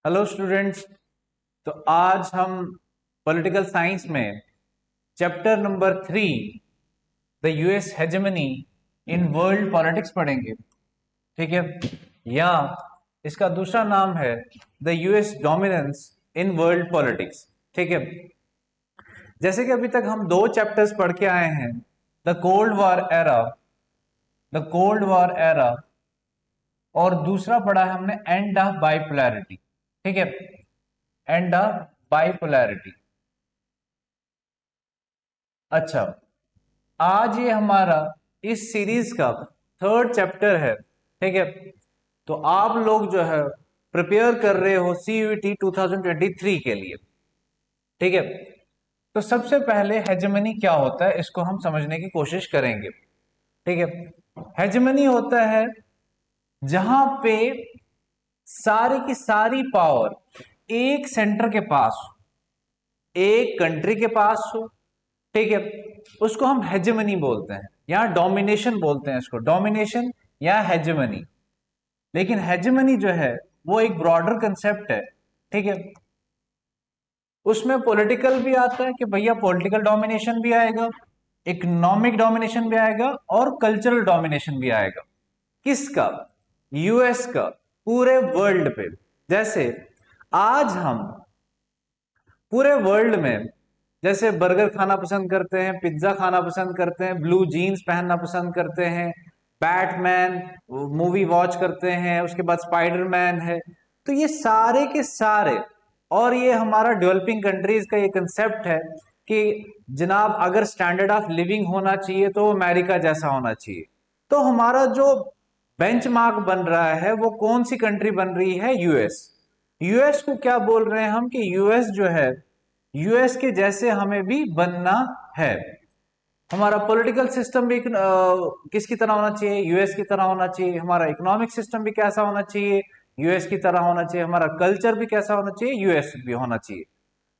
Hello students. तो आज हम पॉलिटिकल साइंस में chapter number 3 the US hegemony in world politics पढ़ेंगे। ठीक है, या इसका दूसरा नाम है the US dominance in world politics. ठीक है, जैसे कि अभी तक हम दो चैप्टर्स पढ़ के आए हैं, the cold war era, the cold war era, और दूसरा पढ़ा है हमने एंड ऑफ बाइपोलैरिटी। ठीक है, एंड ऑफ बाइपोलैरिटी। अच्छा, आज ये हमारा इस सीरीज का थर्ड चैप्टर है। ठीक है, तो आप लोग जो है प्रिपेयर कर रहे हो सीयूईटी 2023 के लिए। ठीक है, तो सबसे पहले हेजेमनी क्या होता है इसको हम समझने की कोशिश करेंगे। ठीक है, हेजेमनी होता है जहां पे सारी की सारी पावर एक सेंटर के पास हो, एक कंट्री के पास हो। ठीक है, उसको हम हेजेमनी बोलते हैं, यहां डोमिनेशन बोलते हैं, इसको डोमिनेशन या हेजेमनी। लेकिन हेजेमनी जो है वो एक ब्रॉडर कंसेप्ट है। ठीक है, उसमें पॉलिटिकल भी आता है कि भैया पॉलिटिकल डोमिनेशन भी आएगा, इकोनॉमिक डोमिनेशन भी आएगा और कल्चरल डोमिनेशन भी आएगा। किसका? यूएस का, पूरे वर्ल्ड पे। जैसे आज हम पूरे वर्ल्ड में जैसे बर्गर खाना पसंद करते हैं, पिज्जा खाना पसंद करते हैं, ब्लू जीन्स पहनना पसंद करते हैं, बैटमैन मूवी वॉच करते हैं, उसके बाद स्पाइडरमैन है। तो ये सारे के सारे, और ये हमारा डेवलपिंग कंट्रीज का ये कंसेप्ट है कि जनाब अगर स्टैंडर्ड ऑफ लिविंग होना चाहिए तो अमेरिका जैसा होना चाहिए। तो हमारा जो बेंचमार्क बन रहा है वो कौन सी कंट्री बन रही है? यूएस। यूएस को क्या बोल रहे हैं हम कि यूएस जो है, यूएस के जैसे हमें भी बनना है। हमारा पॉलिटिकल सिस्टम भी किसकी तरह होना चाहिए? यूएस की तरह होना चाहिए। हमारा इकोनॉमिक सिस्टम भी कैसा होना चाहिए? यूएस की तरह होना चाहिए। हमारा कल्चर भी कैसा होना चाहिए? यूएस भी होना चाहिए।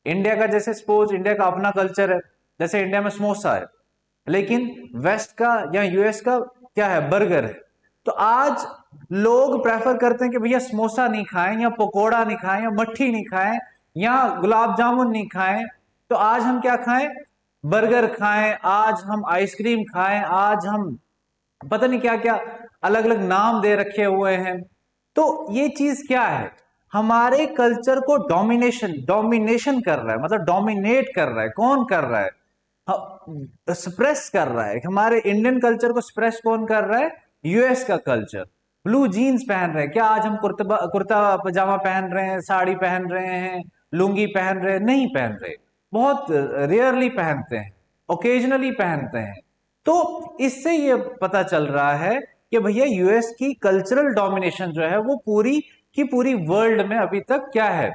इंडिया का जैसे सपोज इंडिया का अपना कल्चर है, जैसे इंडिया में समोसा है, लेकिन वेस्ट का या यूएस का क्या है? बर्गर है। तो आज लोग प्रेफर करते हैं कि भैया समोसा नहीं खाएं या पकोड़ा नहीं खाएं या मट्ठी नहीं खाएं या गुलाब जामुन नहीं खाएं, तो आज हम क्या खाएं? बर्गर खाएं, आज हम आइसक्रीम खाएं, आज हम पता नहीं क्या क्या अलग अलग नाम दे रखे हुए हैं। तो ये चीज क्या है? हमारे कल्चर को डोमिनेशन डोमिनेशन कर रहा है, मतलब डोमिनेट कर रहा है। कौन कर रहा है? स्प्रेस कर रहा है। हमारे इंडियन कल्चर को स्प्रेस कौन कर रहा है? यूएस का कल्चर। ब्लू जीन्स पहन रहे हैं, क्या आज हम कुर्ता कुर्ता पजामा पहन रहे हैं, साड़ी पहन रहे हैं, लुंगी पहन रहे हैं? नहीं पहन रहे, बहुत रेयरली पहनते हैं, ओकेजनली पहनते हैं। तो इससे ये पता चल रहा है कि भैया यूएस की कल्चरल डोमिनेशन जो है वो पूरी की पूरी वर्ल्ड में अभी तक क्या है?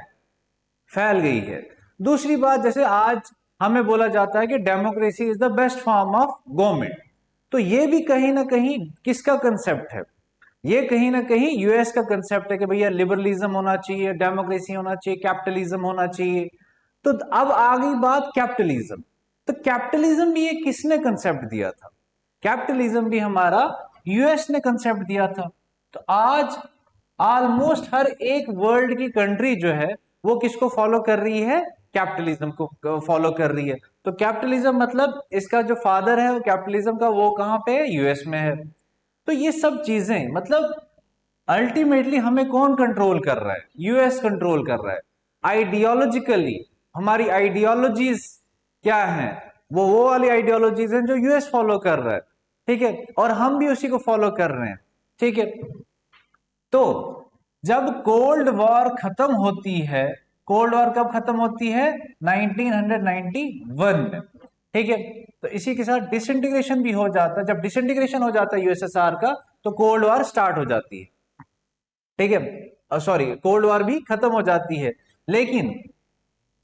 फैल गई है। दूसरी बात, जैसे आज हमें बोला जाता है कि democracy is the best form of government, तो ये भी कहीं ना कहीं किसका कंसेप्ट है? ये कहीं ना कहीं यूएस का कंसेप्ट है कि भैया लिबरलिज्म होना चाहिए, डेमोक्रेसी होना चाहिए, कैपिटलिज्म होना चाहिए। तो अब आ गई बात कैपिटलिज्म। तो कैपिटलिज्म भी ये किसने कंसेप्ट दिया था? कैपिटलिज्म भी हमारा यूएस ने कंसेप्ट दिया था। तो आज ऑलमोस्ट हर एक वर्ल्ड की कंट्री जो है वो किसको फॉलो कर रही है? कैपिटलिज्म को फॉलो कर रही है। तो कैपिटलिज्म मतलब इसका जो फादर है वो कैपिटलिज्म का, वो कहां पे है? यूएस में है। तो ये सब चीजें मतलब अल्टीमेटली हमें कौन कंट्रोल कर रहा है? यूएस कंट्रोल कर रहा है। आइडियोलॉजिकली हमारी आइडियोलॉजीज क्या हैं? वो वाली आइडियोलॉजीज हैं जो यूएस फॉलो कर रहा है। ठीक है, और हम भी उसी को फॉलो कर रहे हैं। ठीक है, तो जब कोल्ड वॉर खत्म होती है, कोल्ड वॉर कब खत्म होती है? 1991 में। ठीक है, तो इसी के साथ डिसइंटीग्रेशन भी हो जाता है। जब डिसइंटीग्रेशन हो जाता है यूएसएसआर का, तो कोल्ड वॉर स्टार्ट हो जाती है। ठीक है, सॉरी, कोल्ड वॉर भी खत्म हो जाती है। लेकिन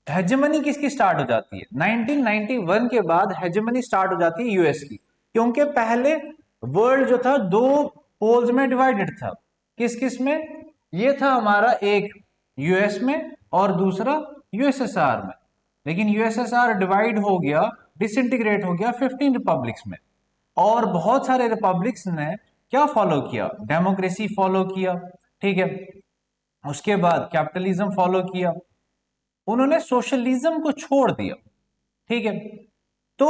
हेजेमनी किसकी स्टार्ट हो जाती है? 1991 के बाद हेजेमनी स्टार्ट हो जाती है यूएस की। क्योंकि पहले वर्ल्ड जो था दो पोल्स में डिवाइडेड था। किस किस में? ये था हमारा एक यूएस में और दूसरा यूएसएसआर में। लेकिन यूएसएसआर डिवाइड हो गया, डिसइंटीग्रेट हो गया 15 रिपब्लिक्स में। और बहुत सारे रिपब्लिक्स ने क्या फॉलो किया? डेमोक्रेसी फॉलो किया। ठीक है, उसके बाद कैपिटलिज्म फॉलो किया, उन्होंने सोशलिज्म को छोड़ दिया। ठीक है, तो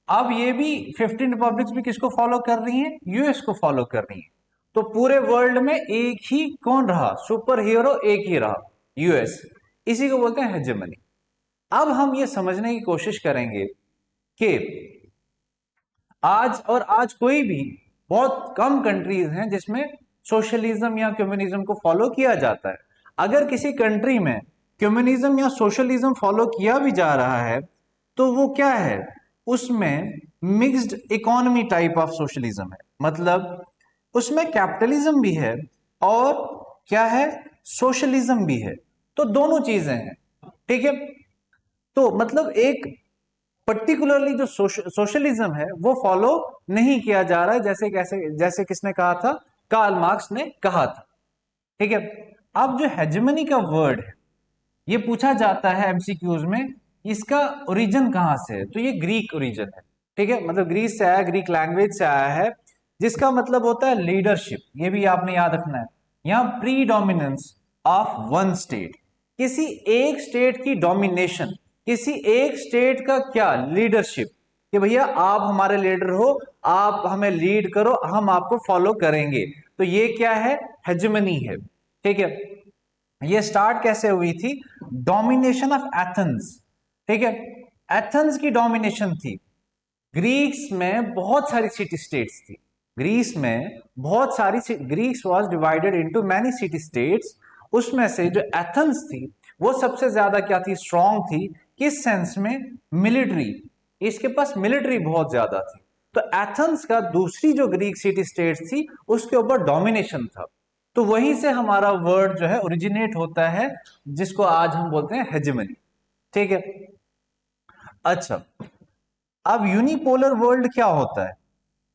अब ये भी 15 रिपब्लिक्स भी किसको फॉलो कर रही हैं? यूएस को फॉलो कर रही हैं। तो पूरे वर्ल्ड में एक ही कौन रहा सुपर हीरो? एक ही रहा, यूएस। इसी को बोलते हैं हेजेमनी। अब हम ये समझने की कोशिश करेंगे कि आज कोई भी बहुत कम कंट्रीज हैं जिसमें सोशलिज्म या कम्युनिज्म को फॉलो किया जाता है। अगर किसी कंट्री में कम्युनिज्म या सोशलिज्म फॉलो किया भी जा रहा है तो वो क्या है? उसमें mixed economy type of socialism है, मतलब उसमें कैपिटलिज्म भी है और क्या है, सोशलिज्म भी है। तो दोनों चीजें हैं। ठीक है, तो मतलब एक पर्टिकुलरली जो सोशलिज्म है वो फॉलो नहीं किया जा रहा है, जैसे कैसे, जैसे किसने कहा था? कार्ल मार्क्स ने कहा था। ठीक है, अब जो हेजेमनी का वर्ड है ये पूछा जाता है एमसीक्यूज में, इसका ओरिजिन कहां से है? तो ये ग्रीक ओरिजिन है। ठीक है, मतलब ग्रीस से आया, ग्रीक लैंग्वेज से आया है, जिसका मतलब होता है लीडरशिप। ये भी आपने याद रखना है। यहां pre dominance of one state, किसी एक स्टेट की डोमिनेशन, किसी एक स्टेट का क्या लीडरशिप, कि भैया आप हमारे लीडर हो, आप हमें लीड करो, हम आपको फॉलो करेंगे। तो ये क्या है? हेजेमनी है। ठीक है, ये स्टार्ट कैसे हुई थी? Domination of Athens. ठीक है, एथेंस की डोमिनेशन थी। ग्रीक्स में बहुत सारी सिटी स्टेट्स थी। ग्रीस में बहुत सारी, Greece was divided into many city states. उसमें से जो एथेंस थी वो सबसे ज्यादा क्या थी? स्ट्रांग थी। किस सेंस में? मिलिट्री, इसके पास मिलिट्री बहुत ज्यादा थी। तो एथेंस का दूसरी जो ग्रीक सिटी स्टेट्स थी उसके ऊपर डोमिनेशन था। तो वहीं से हमारा वर्ड जो है ओरिजिनेट होता है, जिसको आज हम बोलते हैं हेजेमनी। ठीक है, अच्छा, अब यूनिपोलर वर्ल्ड क्या होता है?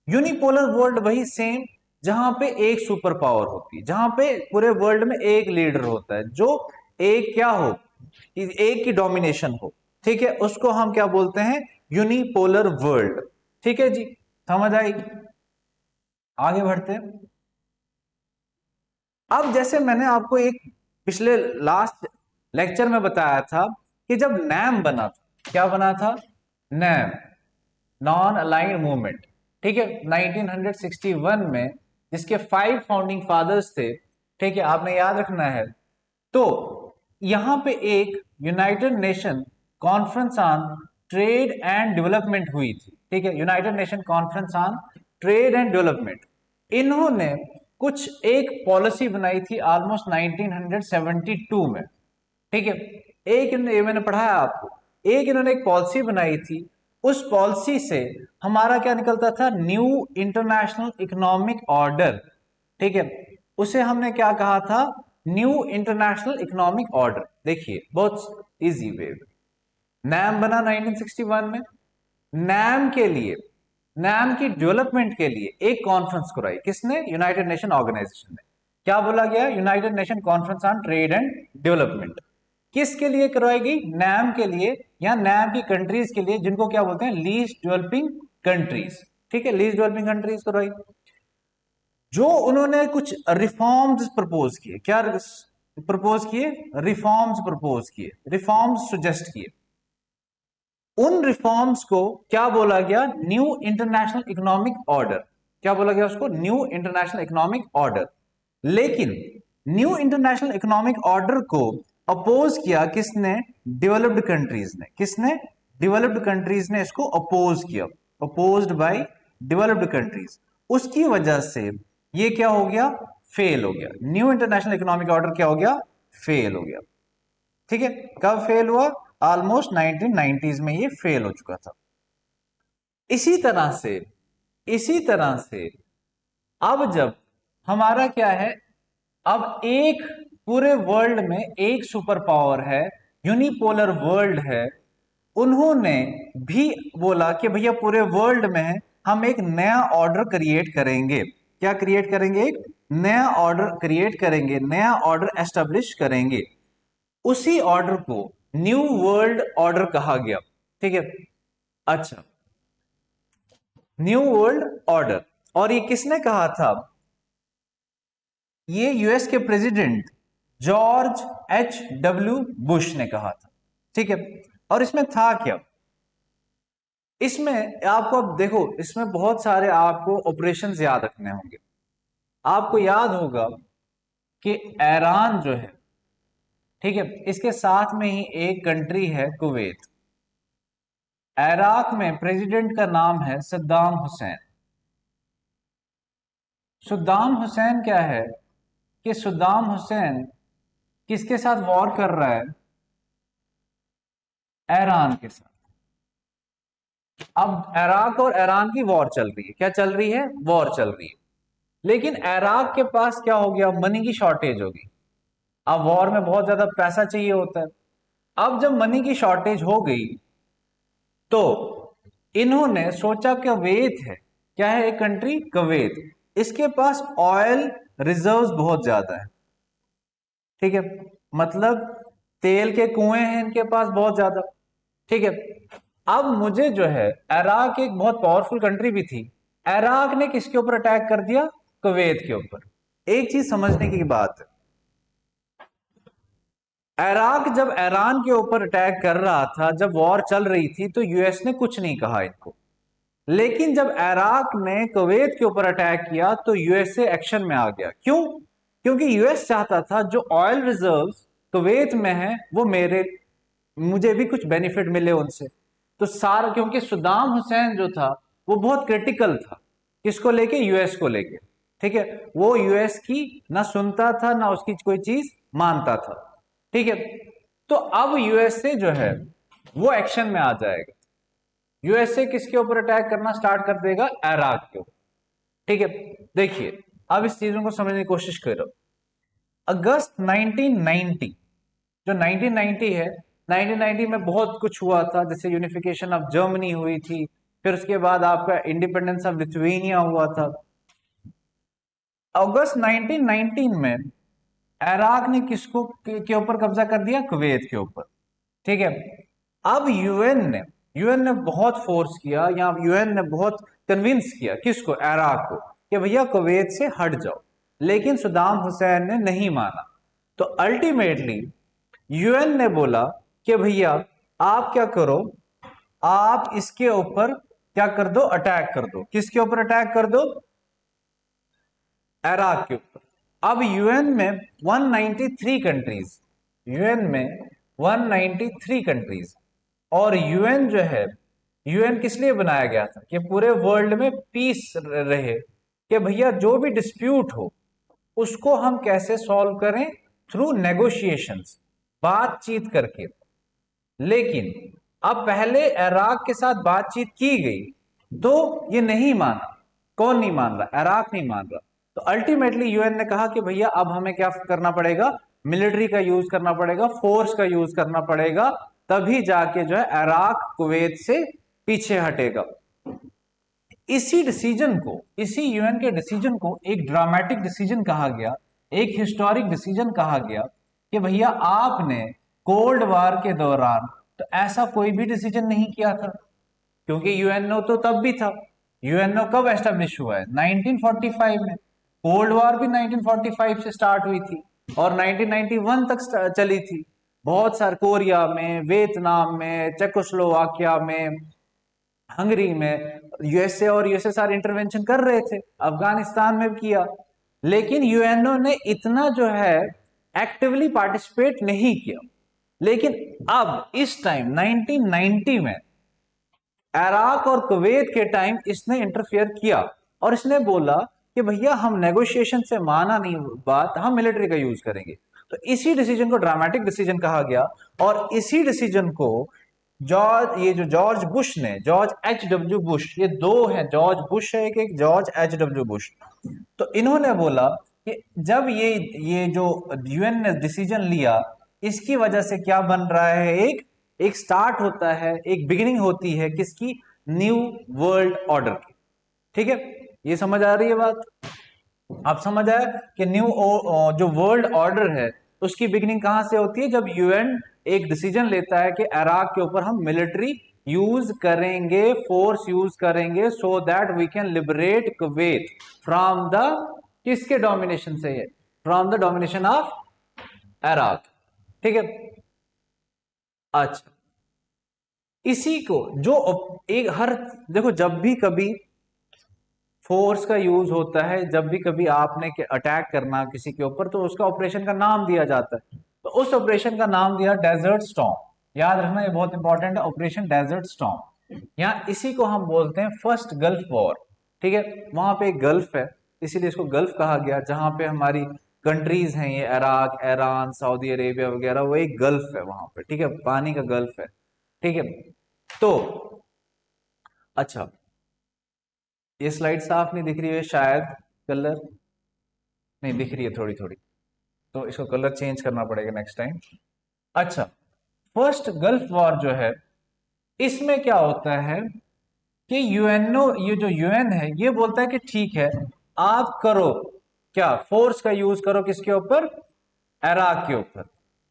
यूनिपोलर वर्ल्ड वही सेम, जहां पे एक सुपर पावर होती है, जहां पे पूरे वर्ल्ड में एक लीडर होता है, जो एक क्या हो, एक की डोमिनेशन हो। ठीक है, उसको हम क्या बोलते हैं? Unipolar world. ठीक है जी, समझ आई? आगे बढ़ते हैं। अब जैसे मैंने आपको एक पिछले लास्ट लेक्चर में बताया था कि जब नैम बना था, क्या बना था? NAM, non aligned movement. ठीक है, 1961 में, जिसके 5 फाउंडिंग फादर्स थे। ठीक है, आपने याद रखना है। तो यहां पे एक United nation conference on trade and development हुई थी। ठीक है, United nation conference on trade and development. इन्होंने कुछ एक पॉलिसी बनाई थी ऑलमोस्ट 1972 में। ठीक है, एक ये मैंने पढ़ाया आपको, एक इन्होंने एक पॉलिसी बनाई थी। उस पॉलिसी से हमारा क्या निकलता था? New international economic order. ठीक है, उसे हमने क्या कहा था? New international economic order. देखिए बहुत इजी वे, नैम बना 1961 में। नैम के लिए, नैम की डेवलपमेंट के लिए एक कॉन्फ्रेंस कराई, किसने? यूनाइटेड नेशन ऑर्गेनाइजेशन ने। क्या बोला गया? United nation conference on trade and development. किसके लिए करवाई गई? नैम के लिए, या नैम की कंट्रीज के लिए, जिनको क्या बोलते हैं? Least developing countries. ठीक है, लीस्ट डेवलपिंग कंट्रीज करवाई। जो उन्होंने कुछ रिफॉर्म्स प्रपोज किए, क्या प्रपोज किए? रिफॉर्म्स प्रपोज किए, रिफॉर्म्स सुजेस्ट किए। उन रिफॉर्म्स को क्या बोला गया? New international economic order. क्या बोला गया उसको? New international economic order. लेकिन न्यू इंटरनेशनल इकोनॉमिक ऑर्डर को अपोज किया किसने? डेवलप्ड कंट्रीज ने। किसने? डेवलप्ड कंट्रीज ने इसको अपोज किया, अपोज्ड बाय डेवलप्ड कंट्रीज। उसकी वजह से ये क्या हो गया? फेल हो गया। न्यू इंटरनेशनल इकोनॉमिक ऑर्डर क्या हो गया? फेल हो गया। ठीक है, कब फेल हुआ? ऑलमोस्ट 1990s में ये फेल हो चुका था। इसी तरह से, इसी तरह से अब जब हमारा क्या है, अब एक पूरे वर्ल्ड में एक सुपर पावर है, यूनिपोलर वर्ल्ड है। उन्होंने भी बोला कि भैया पूरे वर्ल्ड में हम एक नया ऑर्डर क्रिएट करेंगे। क्या क्रिएट करेंगे? एक नया ऑर्डर क्रिएट करेंगे, नया ऑर्डर एस्टेब्लिश करेंगे। उसी ऑर्डर को न्यू वर्ल्ड ऑर्डर कहा गया। ठीक है, अच्छा, न्यू वर्ल्ड ऑर्डर। और ये किसने कहा था? ये यूएस के प्रेसिडेंट जॉर्ज H.W. बुश ने कहा था। ठीक है, और इसमें था क्या, इसमें आपको अब देखो, इसमें बहुत सारे आपको ऑपरेशंस याद रखने होंगे। आपको याद होगा कि ईरान जो है, ठीक है, इसके साथ में ही एक कंट्री है कुवैत। इराक में प्रेसिडेंट का नाम है सद्दाम हुसैन। सद्दाम हुसैन क्या है कि सद्दाम हुसैन किसके साथ वॉर कर रहा है, ईरान के साथ। अब इराक और ईरान की वॉर चल रही है, क्या चल रही है, वॉर चल रही है। लेकिन इराक के पास क्या हो गया, मनी की शॉर्टेज होगी। अब वॉर में बहुत ज्यादा पैसा चाहिए होता है। अब जब मनी की शॉर्टेज हो गई तो इन्होंने सोचा कि कुवैत है, क्या है एक कंट्री कुवैत, इसके पास ऑयल रिजर्व्स बहुत ज्यादा है। ठीक है, मतलब तेल के कुएं हैं इनके पास बहुत ज्यादा। ठीक है, अब मुझे जो है, इराक एक बहुत पावरफुल कंट्री भी थी, इराक ने किसके ऊपर अटैक कर दिया, कुवैत के ऊपर। एक चीज समझने की बात है, इराक जब ईरान के ऊपर अटैक कर रहा था, जब वॉर चल रही थी, तो यूएस ने कुछ नहीं कहा इनको। लेकिन जब इराक ने कुवैत के ऊपर अटैक किया तो यूएसए एक्शन में आ गया। क्यों, क्योंकि यूएस चाहता था जो ऑयल रिजर्व्स कुवैत में है वो मुझे भी कुछ बेनिफिट मिले उनसे। तो सारा, क्योंकि सद्दाम हुसैन जो था वो बहुत क्रिटिकल था, किसको लेके, यूएस को लेके। ठीक है, वो यूएस की ना सुनता था ना उसकी कोई चीज मानता था। ठीक है, तो अब यूएसए जो है वो एक्शन में आ जाएगा। यूएसए किसके ऊपर अटैक करना स्टार्ट कर देगा, इराक के ऊपर। ठीक है, देखिए अब इस चीजों को समझने की कोशिश करो। अगस्त 1990, जो 1990 है, 1990 में बहुत कुछ हुआ था, जैसे यूनिफिकेशन ऑफ जर्मनी हुई थी, फिर उसके बाद आपका इंडिपेंडेंस ऑफ लिथुआनिया हुआ था। अगस्त 1919 में इराक ने किसको के ऊपर कब्जा कर दिया, कुवैत के ऊपर। ठीक है, अब यूएन ने बहुत फोर्स किया, या यूएन ने बहुत कन्विंस किया किसको, इराक को, कि भैया कुवैत से हट जाओ। लेकिन सद्दाम हुसैन ने नहीं माना। तो अल्टीमेटली यूएन ने बोला कि भैया आप क्या करो, आप इसके ऊपर क्या कर दो, अटैक कर दो। किसके ऊपर अटैक कर दो, इराक के ऊपर। अब यूएन में 193 कंट्रीज, यूएन में 193 कंट्रीज, और यूएन जो है, यूएन किस लिए बनाया गया था, कि पूरे वर्ल्ड में पीस रहे, कि भैया जो भी डिस्प्यूट हो उसको हम कैसे सॉल्व करें, थ्रू नेगोशिएशंस, बातचीत करके। लेकिन अब पहले इराक के साथ बातचीत की गई तो ये नहीं माना। कौन नहीं मान रहा, इराक नहीं मान रहा। तो अल्टीमेटली यूएन ने कहा कि भैया अब हमें क्या करना पड़ेगा, मिलिट्री का यूज करना पड़ेगा, फोर्स का यूज करना पड़ेगा, तभी जाके जो है इराक कुवैत से पीछे हटेगा। इसी डिसीजन को, इसी यूएन के डिसीजन को एक ड्रामेटिक डिसीजन कहा गया, एक हिस्टोरिक डिसीजन कहा गया, कि भैया आपने कोल्ड वार के दौरान तो ऐसा कोई भी डिसीजन नहीं किया था, क्योंकि यूएनओ तो तब भी था। यूएनओ कब एस्टेब्लिश हुआ है, 1945 में। कोल्ड वॉर भी 1945 से स्टार्ट हुई थी और 1991 तक चली थी। बहुत सारे, कोरिया में, वियतनाम में, चेकोस्लोवाकिया में, हंगरी में, यूएसए और यूएसएसआर इंटरवेंशन कर रहे थे, अफगानिस्तान में भी किया। लेकिन यूएनओ ने इतना जो है एक्टिवली पार्टिसिपेट नहीं किया। लेकिन अब इस टाइम 1990 में इराक और कुवैत के टाइम इसने इंटरफियर किया और इसने बोला कि भैया हम नेगोशिएशन से माना नहीं बात, हम मिलिट्री का यूज करेंगे। तो इसी डिसीजन को ड्रामेटिक डिसीजन कहा गया। और इसी डिसीजन को ये जो जॉर्ज बुश ने, जॉर्ज H.W. बुश, ये दो हैं, जॉर्ज बुश है एक जॉर्ज H.W. बुश। तो इन्होंने बोला कि जब ये जो यूएन ने डिसीजन लिया, इसकी वजह से क्या बन रहा है, एक एक स्टार्ट होता है, एक बिगिनिंग होती है किसकी, न्यू वर्ल्ड ऑर्डर की। ठीक है, ये समझ आ रही है बात, आप समझ आया कि जो वर्ल्ड ऑर्डर है उसकी बिगिनिंग कहां से होती है, जब यूएन एक डिसीजन लेता है कि इराक के ऊपर हम मिलिट्री यूज करेंगे, फोर्स यूज करेंगे, so that we can liberate Kuwait from the, किसके डोमिनेशन से है, from the domination of Iraq, ठीक है। अच्छा, इसी को जो एक हर, देखो जब भी कभी फोर्स का यूज होता है, जब भी कभी आपने अटैक करना किसी के ऊपर, तो उसका ऑपरेशन का नाम दिया जाता है। तो उस ऑपरेशन का नाम दिया डेजर्ट स्टॉर्म। याद रखना, ये बहुत इंपॉर्टेंट है, ऑपरेशन डेजर्ट स्टॉर्म। यहाँ इसी को हम बोलते हैं फर्स्ट गल्फ वॉर, ठीक है। वहां पे एक गल्फ है, इसीलिए इसको गल्फ कहा गया, जहां पे हमारी कंट्रीज हैं, ये इराक, ईरान, सऊदी अरेबिया वगैरह, वो एक गल्फ है वहां पे, ठीक है, पानी का गल्फ है, ठीक है। तो अच्छा, ये स्लाइड साफ नहीं दिख रही है शायद, कलर नहीं दिख रही है थोड़ी थोड़ी, तो इसको कलर चेंज करना पड़ेगा नेक्स्ट टाइम। अच्छा, फर्स्ट गल्फ वॉर जो है, इसमें क्या होता है कि यूएनओ, ये जो यूएन है, ये बोलता है कि ठीक है, आप करो क्या, फोर्स का यूज करो किसके ऊपर, इराक के ऊपर,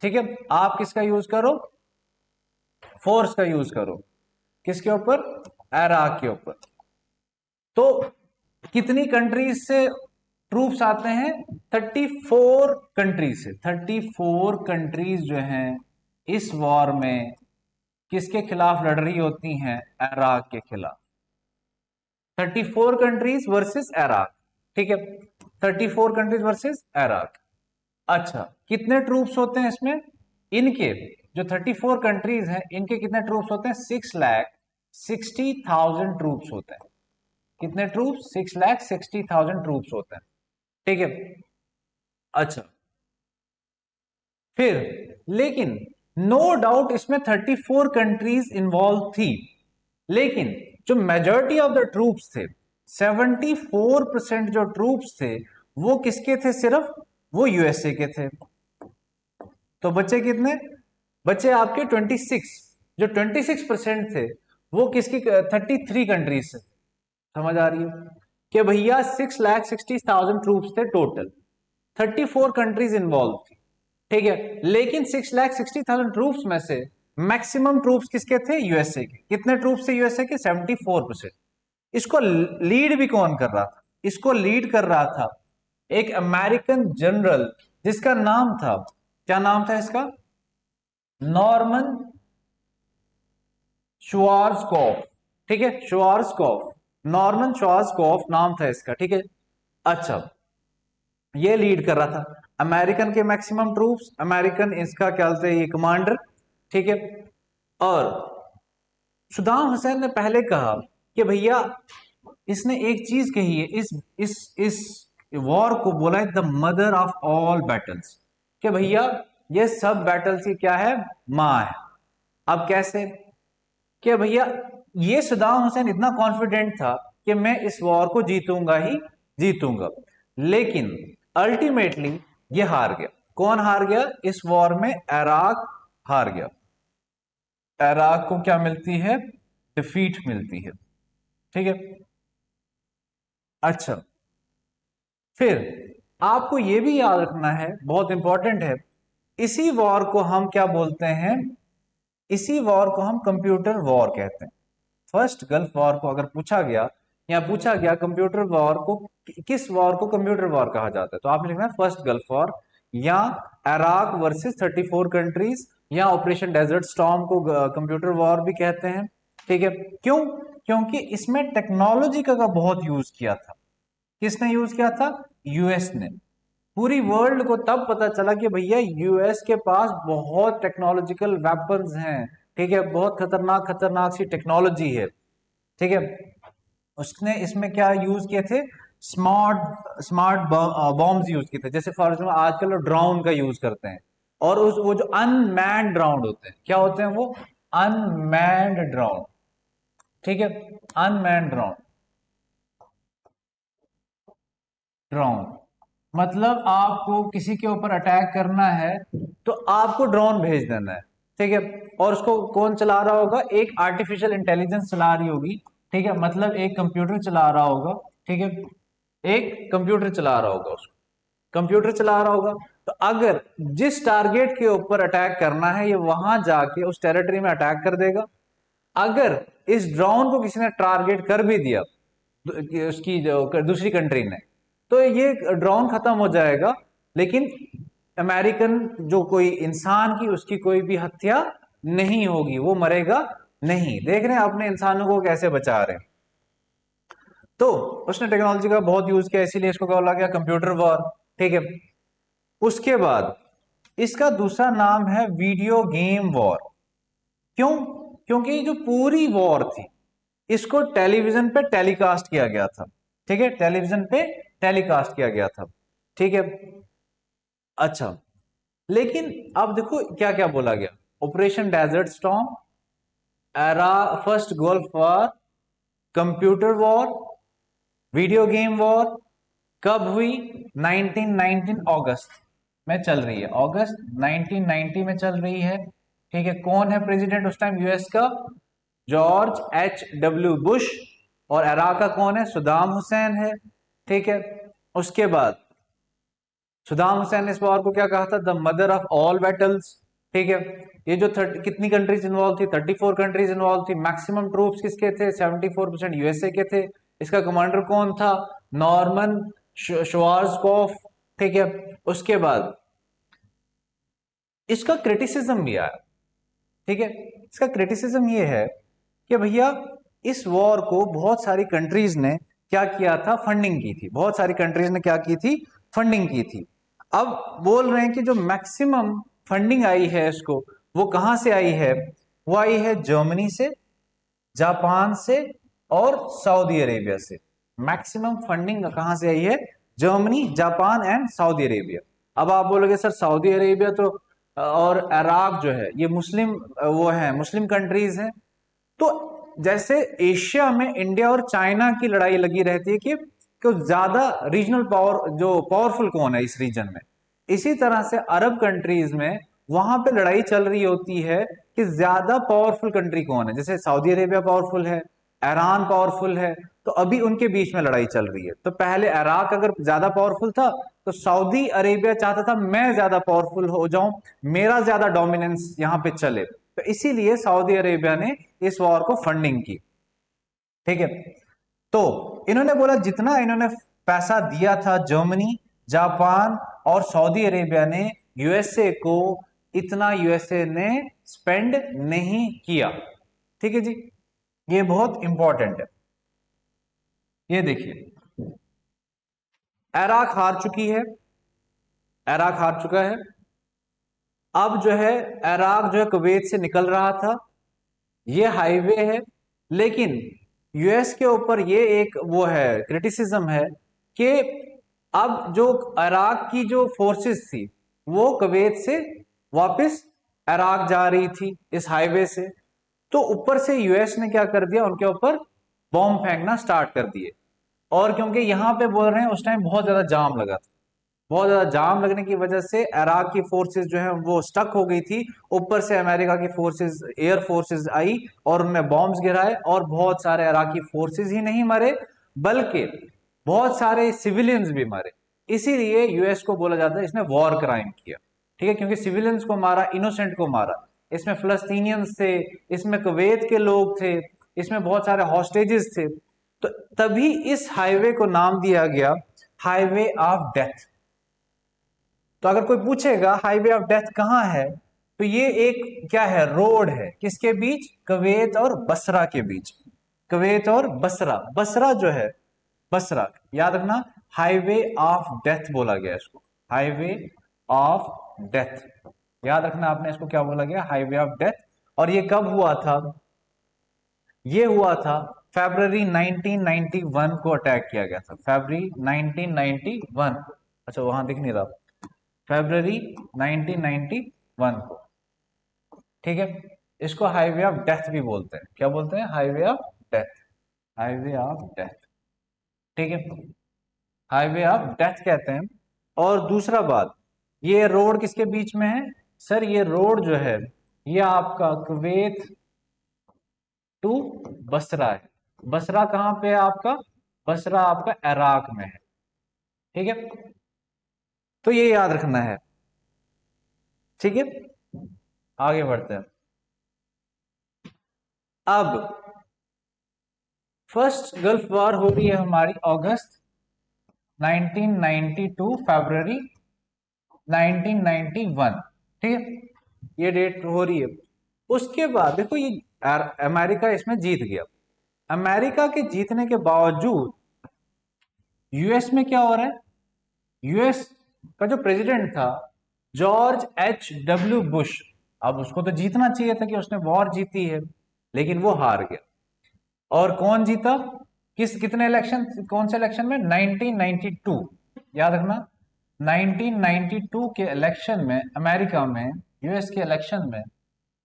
ठीक है। आप किसका यूज करो, फोर्स का यूज करो किसके ऊपर, इराक के ऊपर। तो कितनी कंट्रीज से ट्रूप्स आते हैं, 34 कंट्रीज से। 34 कंट्रीज जो हैं इस वॉर में किसके खिलाफ लड़ रही होती हैं, इराक के खिलाफ। 34 कंट्रीज वर्सेस इराक, ठीक है, 34 कंट्रीज वर्सेस इराक। अच्छा, कितने ट्रूप्स होते हैं इसमें, इनके जो 34 कंट्रीज हैं, इनके कितने ट्रूप्स होते हैं, 6,60,000 ट्रूप्स होते हैं। कितने ट्रूप्स, 6,60,000 ट्रूप्स होते हैं, ठीक है। अच्छा, फिर लेकिन नो डाउट इसमें 34 कंट्रीज इन्वॉल्व थी, लेकिन जो मेजॉरिटी ऑफ द ट्रूप्स थे, 74% जो ट्रूप्स थे, वो किसके थे, सिर्फ वो यूएसए के थे। तो बच्चे कितने, बच्चे आपके 26, जो 26% थे वो किसकी, 33 कंट्रीज से। समझ आ रही है कि भैया 6,60,000 ट्रूप्स थे टोटल, 34 कंट्रीज इन्वॉल्व थी, ठीक है। लेकिन 6,60,000 ट्रूप्स में से मैक्सिमम ट्रूप्स किसके थे, यूएसए के। कितने ट्रूप्स थे यूएसए के, 74%। इसको लीड भी कौन कर रहा था, इसको लीड कर रहा था एक अमेरिकन जनरल, जिसका नाम था, क्या नाम था इसका, नॉर्मन श्वार्ज़कॉफ, ठीक है, श्वार्ज़कॉफ, नॉर्मन श्वार्ज़कॉफ नाम था इसका, ठीक है। अच्छा, ये लीड कर रहा था अमेरिकन के मैक्सिमम ट्रूप्स, अमेरिकन इसका क्या बोलते हैं, ये कमांडर, ठीक है। और सद्दाम हुसैन ने पहले कहा कि भैया, इसने एक चीज कही है, इस वॉर को बोला है the mother of all battles, कि भैया ये सब बैटल्स की क्या है, मां है। अब कैसे, कि भैया ये सद्दाम हुसैन इतना कॉन्फिडेंट था कि मैं इस वॉर को जीतूंगा ही जीतूंगा, लेकिन अल्टीमेटली ये हार गया। कौन हार गया इस वॉर में, इराक हार गया। इराक को क्या मिलती है, डिफीट मिलती है, ठीक है। अच्छा, फिर आपको यह भी याद रखना है, बहुत इंपॉर्टेंट है, इसी वॉर को हम क्या बोलते हैं, इसी वॉर को हम कंप्यूटर वॉर कहते हैं। फर्स्ट गल्फ वॉर को अगर पूछा गया, या पूछा गया कंप्यूटर वॉर को, किस वॉर को कंप्यूटर वॉर कहा जाता है, तो आपने लिखना है फर्स्ट गल्फ वॉर, या इराक वर्सेस 34 कंट्रीज, या ऑपरेशन डेजर्ट स्टॉर्म को कंप्यूटर वॉर भी कहते हैं, ठीक है। क्यों, क्योंकि इसमें टेक्नोलॉजी का बहुत यूज किया था। किसने यूज किया था, यूएस ने। पूरी वर्ल्ड को तब पता चला कि भैया यूएस के पास बहुत टेक्नोलॉजिकल वेपन्स हैं, ठीक है, बहुत खतरनाक खतरनाक सी टेक्नोलॉजी है, ठीक है। उसने इसमें क्या यूज किए थे, स्मार्ट स्मार्ट बॉम्ब्स यूज किए थे। जैसे फॉर एग्जाम्पल आजकल ड्रोन का यूज करते हैं, और वो जो अनमैन्ड ड्रोन होते हैं, क्या होते हैं वो, अनमैन्ड ड्रोन, ठीक है, अनमैन्ड ड्रोन। ड्रोन मतलब आपको किसी के ऊपर अटैक करना है, तो आपको ड्रोन भेज देना है, ठीक है। और उसको कौन चला रहा होगा, एक आर्टिफिशियल इंटेलिजेंस चला रही होगी, ठीक है, मतलब एक कंप्यूटर चला रहा होगा, ठीक है, एक कंप्यूटर चला रहा होगा, उसको कंप्यूटर चला रहा होगा। तो अगर जिस टारगेट के ऊपर अटैक करना है, ये वहां जाके उस टेरिटरी में अटैक कर देगा। अगर इस ड्रोन को किसी ने टारगेट कर भी दिया, उसकी जो दूसरी कंट्री ने, तो ये ड्रोन खत्म हो जाएगा, लेकिन अमेरिकन जो कोई इंसान की उसकी कोई भी हत्या नहीं होगी, वो मरेगा नहीं। देख रहे हैं अपने इंसानों को कैसे बचा रहे हैं। तो उसने टेक्नोलॉजी का बहुत यूज किया, इसीलिए इसको बोला गया कंप्यूटर वॉर। ठीक है, उसके बाद इसका दूसरा नाम है वीडियो गेम वॉर। क्यों? क्योंकि जो पूरी वॉर थी इसको टेलीविजन पे टेलीकास्ट किया गया था। ठीक है, टेलीविजन पे टेलीकास्ट किया गया था। ठीक है, अच्छा, लेकिन अब देखो क्या क्या बोला गया। Operation desert storm, era first gulf war, computer war, video game war कब हुई? 1919 अगस्त में चल रही है, अगस्त 1990 में चल रही है। ठीक है, कौन है प्रेसिडेंट उस टाइम यूएस का? George H W Bush. और इराक का कौन है? सद्दाम हुसैन है। ठीक है, उसके बाद सद्दाम हुसैन ने इस वॉर को क्या कहा था? The mother of all battles. ठीक है, ये जो कितनी कंट्रीज इन्वॉल्व थी? 34 कंट्रीज इन्वॉल्व थी। मैक्सिमम ट्रूप्स किसके थे? 74% यूएसए के थे। इसका कमांडर कौन था? नॉर्मन श्वार्ज़कॉफ। ठीक है, उसके बाद इसका क्रिटिसिज्म भी आया। ठीक है, इसका क्रिटिसिज्म ये है कि भैया इस वॉर को बहुत सारी कंट्रीज ने क्या किया था? फंडिंग की थी। बहुत सारी कंट्रीज ने क्या की थी? फंडिंग की थी। अब बोल रहे हैं कि जो मैक्सिमम फंडिंग आई है इसको, वो कहां से आई है? वो आई है जर्मनी से, जापान से और सऊदी अरेबिया से। मैक्सिमम फंडिंग कहां से आई है? Germany, Japan and Saudi Arabia. अब आप बोलोगे सर सऊदी अरेबिया तो और इराक जो है ये मुस्लिम वो है, मुस्लिम कंट्रीज हैं। तो जैसे एशिया में इंडिया और चाइना की लड़ाई लगी रहती है कि ज्यादा रीजनल पावर, जो पावरफुल कौन है इस रीजन में, इसी तरह से अरब कंट्रीज में वहां पे लड़ाई चल रही होती है कि ज्यादा पावरफुल कंट्री कौन है। जैसे सऊदी अरेबिया पावरफुल है, ईरान पावरफुल है, तो अभी उनके बीच में लड़ाई चल रही है। तो पहले इराक अगर ज्यादा पावरफुल था तो सऊदी अरेबिया चाहता था मैं ज्यादा पावरफुल हो जाऊं, मेरा ज्यादा डोमिनेंस यहां पे चले, तो इसीलिए सऊदी अरेबिया ने इस वॉर को फंडिंग की। ठीक है, तो इन्होंने बोला जितना इन्होंने पैसा दिया था जर्मनी, जापान और सऊदी अरेबिया ने यूएसए को, इतना यूएसए ने स्पेंड नहीं किया। ठीक है जी, ये बहुत इंपॉर्टेंट है। ये देखिए, इराक हार चुकी है, इराक हार चुका है। अब जो है इराक जो है कुवैत से निकल रहा था, ये हाईवे है। लेकिन यूएस के ऊपर ये एक वो है क्रिटिसिज्म है कि अब जो इराक की जो फोर्सेस थी वो कुवैत से वापस इराक जा रही थी इस हाईवे से। तो ऊपर से यूएस ने क्या कर दिया? उनके ऊपर बॉम्ब फेंकना स्टार्ट कर दिए। और क्योंकि यहां पे बोल रहे हैं उस टाइम बहुत ज्यादा जाम लगा था, बहुत ज्यादा जाम लगने की वजह से इराक की फोर्सेस जो है वो स्टक हो गई थी। ऊपर से अमेरिका की फोर्सेस, एयर फोर्सेस आई और उनने बॉम्ब्स गिराए, और बहुत सारे इराकी फोर्सेस ही नहीं मरे बल्कि बहुत सारे सिविलियंस भी मरे। इसीलिए यूएस को बोला जाता है इसने वॉर क्राइम किया। ठीक है, क्योंकि सिविलियंस को मारा, इनोसेंट को मारा। इसमें फिलिस्तीनियंस थे, इसमें कुवैत के लोग थे, इसमें बहुत सारे हॉस्टेजेस थे। तो तभी इस हाईवे को नाम दिया गया हाईवे ऑफ डेथ। तो अगर कोई पूछेगा हाईवे ऑफ डेथ कहां है, तो ये एक क्या है? रोड है। किसके बीच? कुवैत और बसरा के बीच। कुवैत और बसरा, बसरा जो है, बसरा याद रखना, हाईवे ऑफ डेथ बोला गया इसको, हाईवे ऑफ डेथ। याद रखना आपने इसको क्या बोला गया? Highway of death. और ये कब हुआ था? ये हुआ था फरवरी 1991 को अटैक किया गया था, फरवरी 1991। अच्छा वहां दिख नहीं रहा, फरवरी 1991 को। ठीक है, इसको हाईवे ऑफ डेथ भी बोलते हैं। क्या बोलते हैं? Highway of death, highway of death. ठीक है, हाईवे ऑफ डेथ कहते हैं। और दूसरा बात, ये रोड किसके बीच में है? सर ये रोड जो है ये आपका कुवैत टू बसरा है। बसरा कहां पे है आपका? बसरा आपका इराक में है। ठीक है, तो ये याद रखना है। ठीक है, आगे बढ़ते हैं। अब फर्स्ट गल्फ वॉर हो रही है हमारी अगस्त 1992 फरवरी 1991, ठीक है, ये डेट हो रही है। उसके बाद देखो ये अमेरिका इसमें जीत गया। अमेरिका के जीतने के बावजूद यूएस में क्या हो रहा है, यूएस का जो प्रेसिडेंट था जॉर्ज H. W. बुश, अब उसको तो जीतना चाहिए था कि उसने वॉर जीती है, लेकिन वो हार गया। और कौन जीता, कितने इलेक्शन, कौन से इलेक्शन में, 1992, याद रखना, 1992 के इलेक्शन में अमेरिका में, यूएस के इलेक्शन में,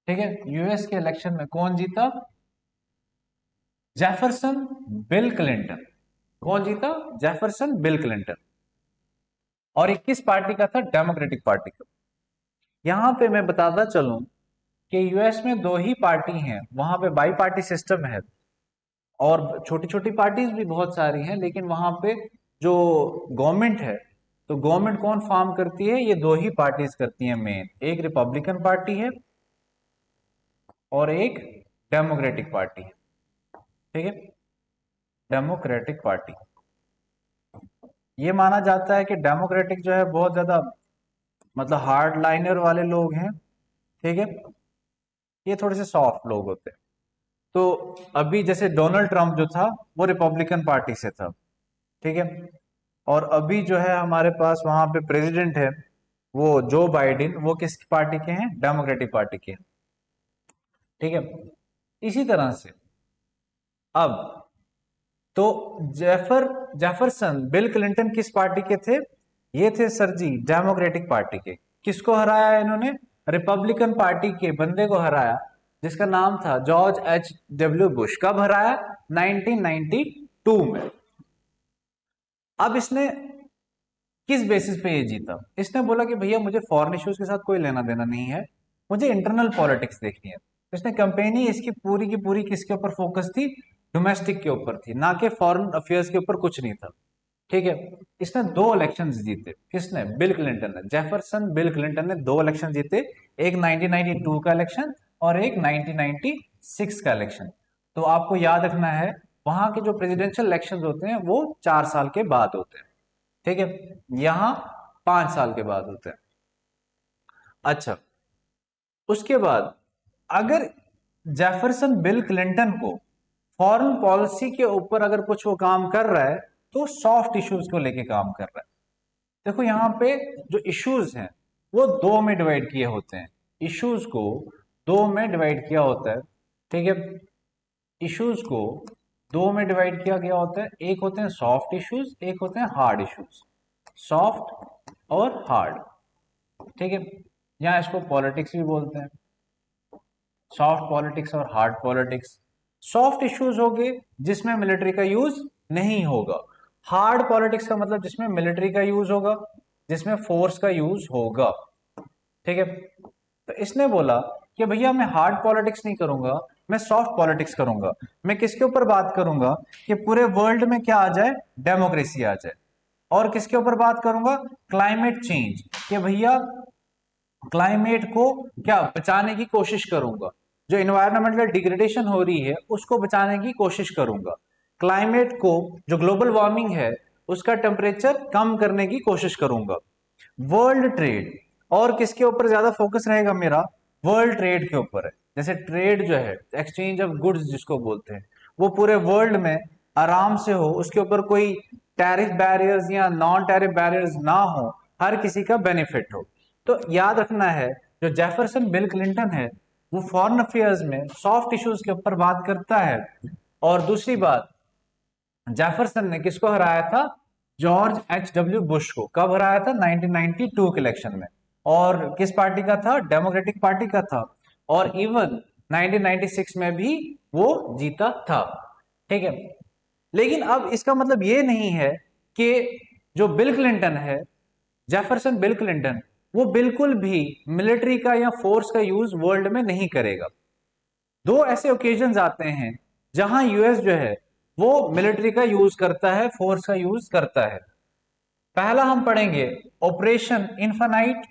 ठीक है, यूएस के इलेक्शन में कौन जीता, जेफरसन बिल क्लिंटन। कौन जीता, जेफरसन बिल क्लिंटन। और 21 पार्टी का था, डेमोक्रेटिक पार्टी का। यहां पे मैं बताता चलूं कि यूएस में दो ही पार्टी हैं, वहां पे बाई पार्टी सिस्टम है, और छोटी छोटी पार्टीज भी बहुत सारी हैं, लेकिन वहां पे जो गवर्नमेंट है, तो गवर्नमेंट कौन फॉर्म करती है, ये दो ही पार्टीज करती हैं मेन, एक रिपब्लिकन पार्टी है और एक डेमोक्रेटिक पार्टी है, ठीक है, डेमोक्रेटिक पार्टी। ये माना जाता है कि डेमोक्रेटिक जो है बहुत ज्यादा मतलब हार्ड लाइनर वाले लोग हैं, ठीक है, ये थोड़े से सॉफ्ट लोग होते हैं। तो अभी जैसे डोनाल्ड ट्रंप जो था वो रिपब्लिकन पार्टी से था, ठीक है, और अभी जो है हमारे पास वहां पे प्रेसिडेंट है वो जो बाइडेन, वो किस पार्टी के हैं, डेमोक्रेटिक पार्टी के हैं, ठीक है। इसी तरह से अब तो जेफरसन बिल क्लिंटन किस पार्टी के थे, ये थे सर जी डेमोक्रेटिक पार्टी के। किसको हराया इन्होंने, रिपब्लिकन पार्टी के बंदे को हराया जिसका नाम था जॉर्ज H. W. बुश। कब हराया, 1992 में। अब इसने किस बेसिस पे ये जीता, इसने बोला कि भैया मुझे फॉरेन इश्यूज के साथ कोई लेना देना नहीं है, मुझे इंटरनल पॉलिटिक्स देखनी है। तो इसने कैंपेन ही इसकी पूरी की पूरी किसके ऊपर फोकस थी, डोमेस्टिक के ऊपर थी, ना कि फॉरेन अफेयर्स के ऊपर कुछ नहीं था, ठीक है। इसने दो इलेक्शन जीते, किसने, बिल क्लिंटन ने, जेफरसन बिल क्लिंटन ने दो इलेक्शन जीते, एक 1992 का इलेक्शन और एक 1996 का इलेक्शन। तो आपको याद रखना है वहां के जो प्रेसिडेंशियल इलेक्शन होते हैं वो 4 साल के बाद होते हैं, ठीक है, यहां 5 साल के बाद होते हैं। अच्छा, उसके बाद अगर जेफरसन बिल क्लिंटन को फॉरेन पॉलिसी के ऊपर अगर कुछ वो काम कर रहा है तो सॉफ्ट इश्यूज को लेके काम कर रहा है। देखो यहां पे जो इश्यूज हैं वो दो में डिवाइड किए होते हैं, इश्यूज को दो में डिवाइड किया होता है, ठीक है, इश्यूज को दो में डिवाइड किया गया होता है, एक होते हैं सॉफ्ट इश्यूज, एक होते हैं हार्ड इश्यूज, सॉफ्ट और हार्ड, ठीक है। यहाँ इसको पॉलिटिक्स भी बोलते हैं, सॉफ्ट पॉलिटिक्स और हार्ड पॉलिटिक्स। सॉफ्ट इश्यूज हो गए जिसमें मिलिट्री का यूज नहीं होगा, हार्ड पॉलिटिक्स का मतलब जिसमें मिलिट्री का यूज होगा, जिसमें फोर्स का यूज होगा, ठीक है। तो इसने बोला कि भैया मैं हार्ड पॉलिटिक्स नहीं करूंगा, मैं सॉफ्ट पॉलिटिक्स करूंगा। मैं किसके ऊपर बात करूंगा कि पूरे वर्ल्ड में क्या आ जाए, डेमोक्रेसी आ जाए। और किसके ऊपर बात करूंगा, क्लाइमेट चेंज, कि भैया क्लाइमेट को क्या बचाने की कोशिश करूंगा, जो इन्वायरमेंटल डिग्रेडेशन हो रही है उसको बचाने की कोशिश करूंगा, क्लाइमेट को जो ग्लोबल वार्मिंग है उसका टेम्परेचर कम करने की कोशिश करूंगा। वर्ल्ड ट्रेड, और किसके ऊपर ज्यादा फोकस रहेगा मेरा, वर्ल्ड ट्रेड के ऊपर है। जैसे ट्रेड जो है, एक्सचेंज ऑफ गुड्स जिसको बोलते हैं, वो पूरे वर्ल्ड में आराम से हो, उसके ऊपर कोई टैरिफ बैरियर्स या नॉन टैरिफ बैरियर्स ना हो, हर किसी का बेनिफिट हो। तो याद रखना है जो जेफरसन बिल क्लिंटन है वो फॉरेन अफेयर्स में सॉफ्ट इश्यूज के ऊपर बात करता है। और दूसरी बात, जेफरसन ने किसको हराया था, जॉर्ज H. W. बुश को। कब हराया था, 1992 के इलेक्शन में। और किस पार्टी का था, डेमोक्रेटिक पार्टी का था। और इवन 1996 में भी वो जीता था, ठीक है। लेकिन अब इसका मतलब ये नहीं है कि जो बिल क्लिंटन है, जेफरसन बिल क्लिंटन, वो बिल्कुल भी मिलिट्री का या फोर्स का यूज वर्ल्ड में नहीं करेगा। दो ऐसे ओकेजन आते हैं जहां यूएस जो है वो मिलिट्री का यूज करता है, फोर्स का यूज करता है। पहला हम पढ़ेंगे ऑपरेशन इनफाइनाइट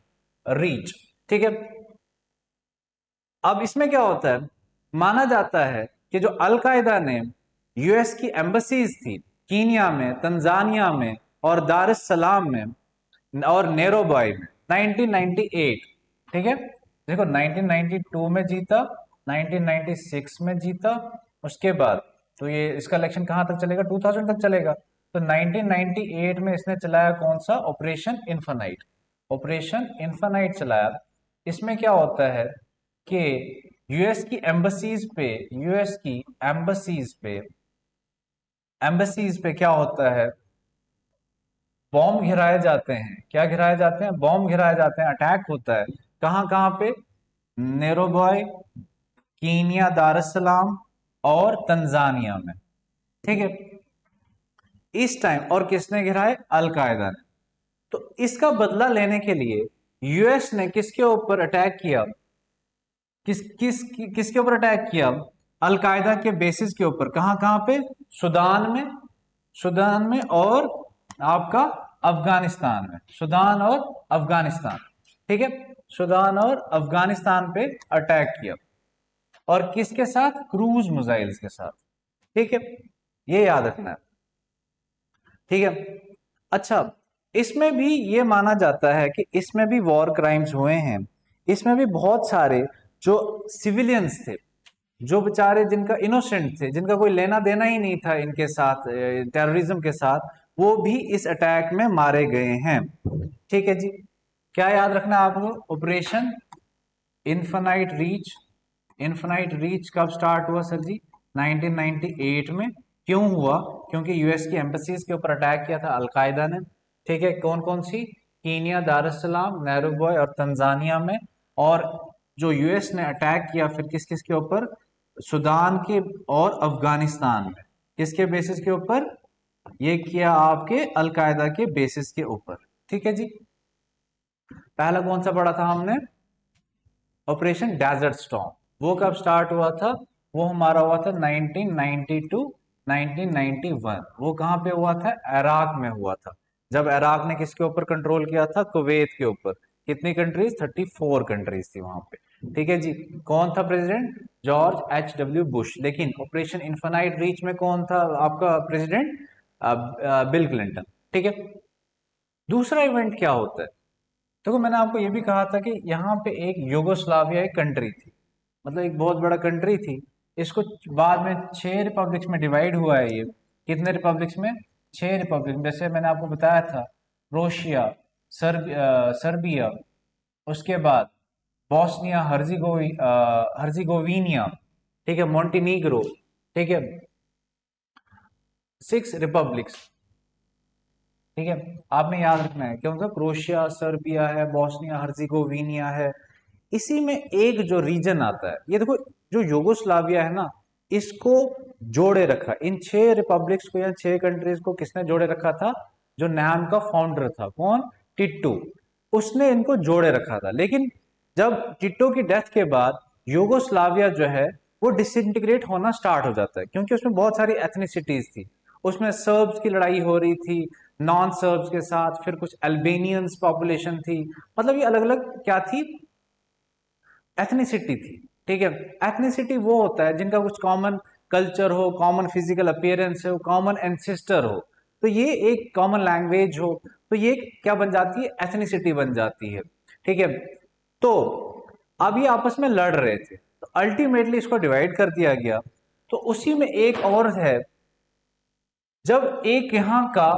रीच, ठीक है। अब इसमें क्या होता है, माना जाता है कि जो अलकायदा ने यूएस की एम्बसीज थी कीनिया में, तंजानिया में और दार एस सलाम में और नेरोबॉय में, 1998, ठीक है। देखो 1992 में जीता, 1996 में जीता, उसके बाद तो ये इसका इलेक्शन कहाँ तक चलेगा, 2000 तक चलेगा। तो 1998 में इसने चलाया कौन सा, ऑपरेशन इन्फेनाइट। ऑपरेशन इन्फेनाइट चलाया। इसमें क्या होता है कि यूएस की एम्बसीज पे, यूएस की एम्बसीज पे क्या होता है, बॉम्ब गिराए जाते हैं। क्या गिराए जाते हैं, बॉम्ब गिराए जाते हैं, अटैक होता है। कहाँ कहाँ पे, नेरोबॉय, कीनिया, दारुसलाम और तंजानिया में, ठीक है। इस टाइम और किसने गिराए, अलकायदा ने। तो इसका बदला लेने के लिए यूएस ने किसके ऊपर अटैक किया, किसके ऊपर अटैक किया, अलकायदा के बेसिस के ऊपर। कहां कहां पे, सुदान में, सुदान में और आपका अफगानिस्तान में, सुदान और अफगानिस्तान, ठीक है। सुदान और अफगानिस्तान पे अटैक किया, और किसके साथ, क्रूज मिसाइल्स के साथ, ठीक है। ये याद रखना है, ठीक है। अच्छा, इसमें भी ये माना जाता है कि इसमें भी वॉर क्राइम्स हुए हैं। इसमें भी बहुत सारे जो सिविलियंस थे, जो बेचारे जिनका इनोसेंट थे, जिनका कोई लेना देना ही नहीं था इनके साथ, टेररिज्म के साथ, वो भी इस अटैक में मारे गए हैं, ठीक है जी। क्या याद रखना है आपको, operation infinite reach. Infinite reach कब स्टार्ट हुआ सर जी, 1998 में। क्यों हुआ, क्योंकि यूएस की एम्बसीज के ऊपर अटैक किया था अलकायदा ने, ठीक है। कौन कौन सी, कीनिया, दारुसलाम, नैरोबॉय और तंजानिया में। और जो यूएस ने अटैक किया फिर किस किस के ऊपर, सुदान के और अफगानिस्तान में। किसके बेसिस के ऊपर, ये किया आपके अलकायदा के बेसिस के ऊपर, ठीक है जी। पहला कौन सा पढ़ा था हमने, ऑपरेशन डेजर्ट स्टॉर्म। वो कब स्टार्ट हुआ था, वो हमारा हुआ था 1992 1991। वो कहां पे हुआ था, इराक में हुआ था। जब इराक ने किसके ऊपर कंट्रोल किया था, कुवैत के ऊपर। कितनी कंट्रीज, 34 कंट्रीज थी वहां पे, ठीक है जी। कौन था प्रेसिडेंट, जॉर्ज H.W. बुश। लेकिन ऑपरेशन इन्फेनाइट रीच में कौन था आपका प्रेसिडेंट, बिल क्लिंटन, ठीक है। दूसरा इवेंट क्या होता है, देखो मैंने आपको ये भी कहा था कि यहाँ पे एक यूगोस्लाविया एक कंट्री थी, मतलब एक बहुत बड़ा कंट्री थी। इसको बाद में 6 रिपब्लिक्स में डिवाइड हुआ है ये। कितने रिपब्लिक्स में, 6 रिपब्लिक। जैसे मैंने आपको बताया था, क्रोशिया, सर्बिया, उसके बाद बॉस्निया हर्जिगोविनिया, ठीक है, मोंटेनीग्रो, ठीक है। 6 रिपब्लिक्स, ठीक है। आपने याद रखना है, क्योंकि क्रोशिया, सर्बिया है, बॉस्निया हर्जिगोविनिया है। इसी में एक जो रीजन आता है, ये देखो, जो यूगोस्लाविया है ना, इसको जोड़े रखा, इन 6 रिपब्लिक्स को या 6 कंट्रीज को किसने जोड़े रखा था, जो नाम का फाउंडर था, कौन, टिट्टू। उसने इनको जोड़े रखा था। लेकिन जब टिट्टो की डेथ के बाद यूगोस्लाविया जो है वो डिसइंटीग्रेट होना स्टार्ट हो जाता है, क्योंकि उसमें बहुत सारी एथनिसिटीज थी। उसमें सर्ब्स की लड़ाई हो रही थी नॉन सर्ब्स के साथ, फिर कुछ अल्बेनियंस पॉपुलेशन थी, मतलब ये अलग अलग क्या थी, एथनिसिटी थी, ठीक है। एथनिसिटी वो होता है जिनका कुछ कॉमन कल्चर हो, कॉमन फिजिकल अपियरेंस हो, कॉमन एंसेस्टर हो, तो ये एक कॉमन लैंग्वेज हो, तो ये क्या बन जाती है, एथनिसिटी बन जाती है, ठीक है। तो अब ये आपस में लड़ रहे थे, तो अल्टीमेटली इसको डिवाइड कर दिया गया। तो उसी में एक और है, जब एक यहां का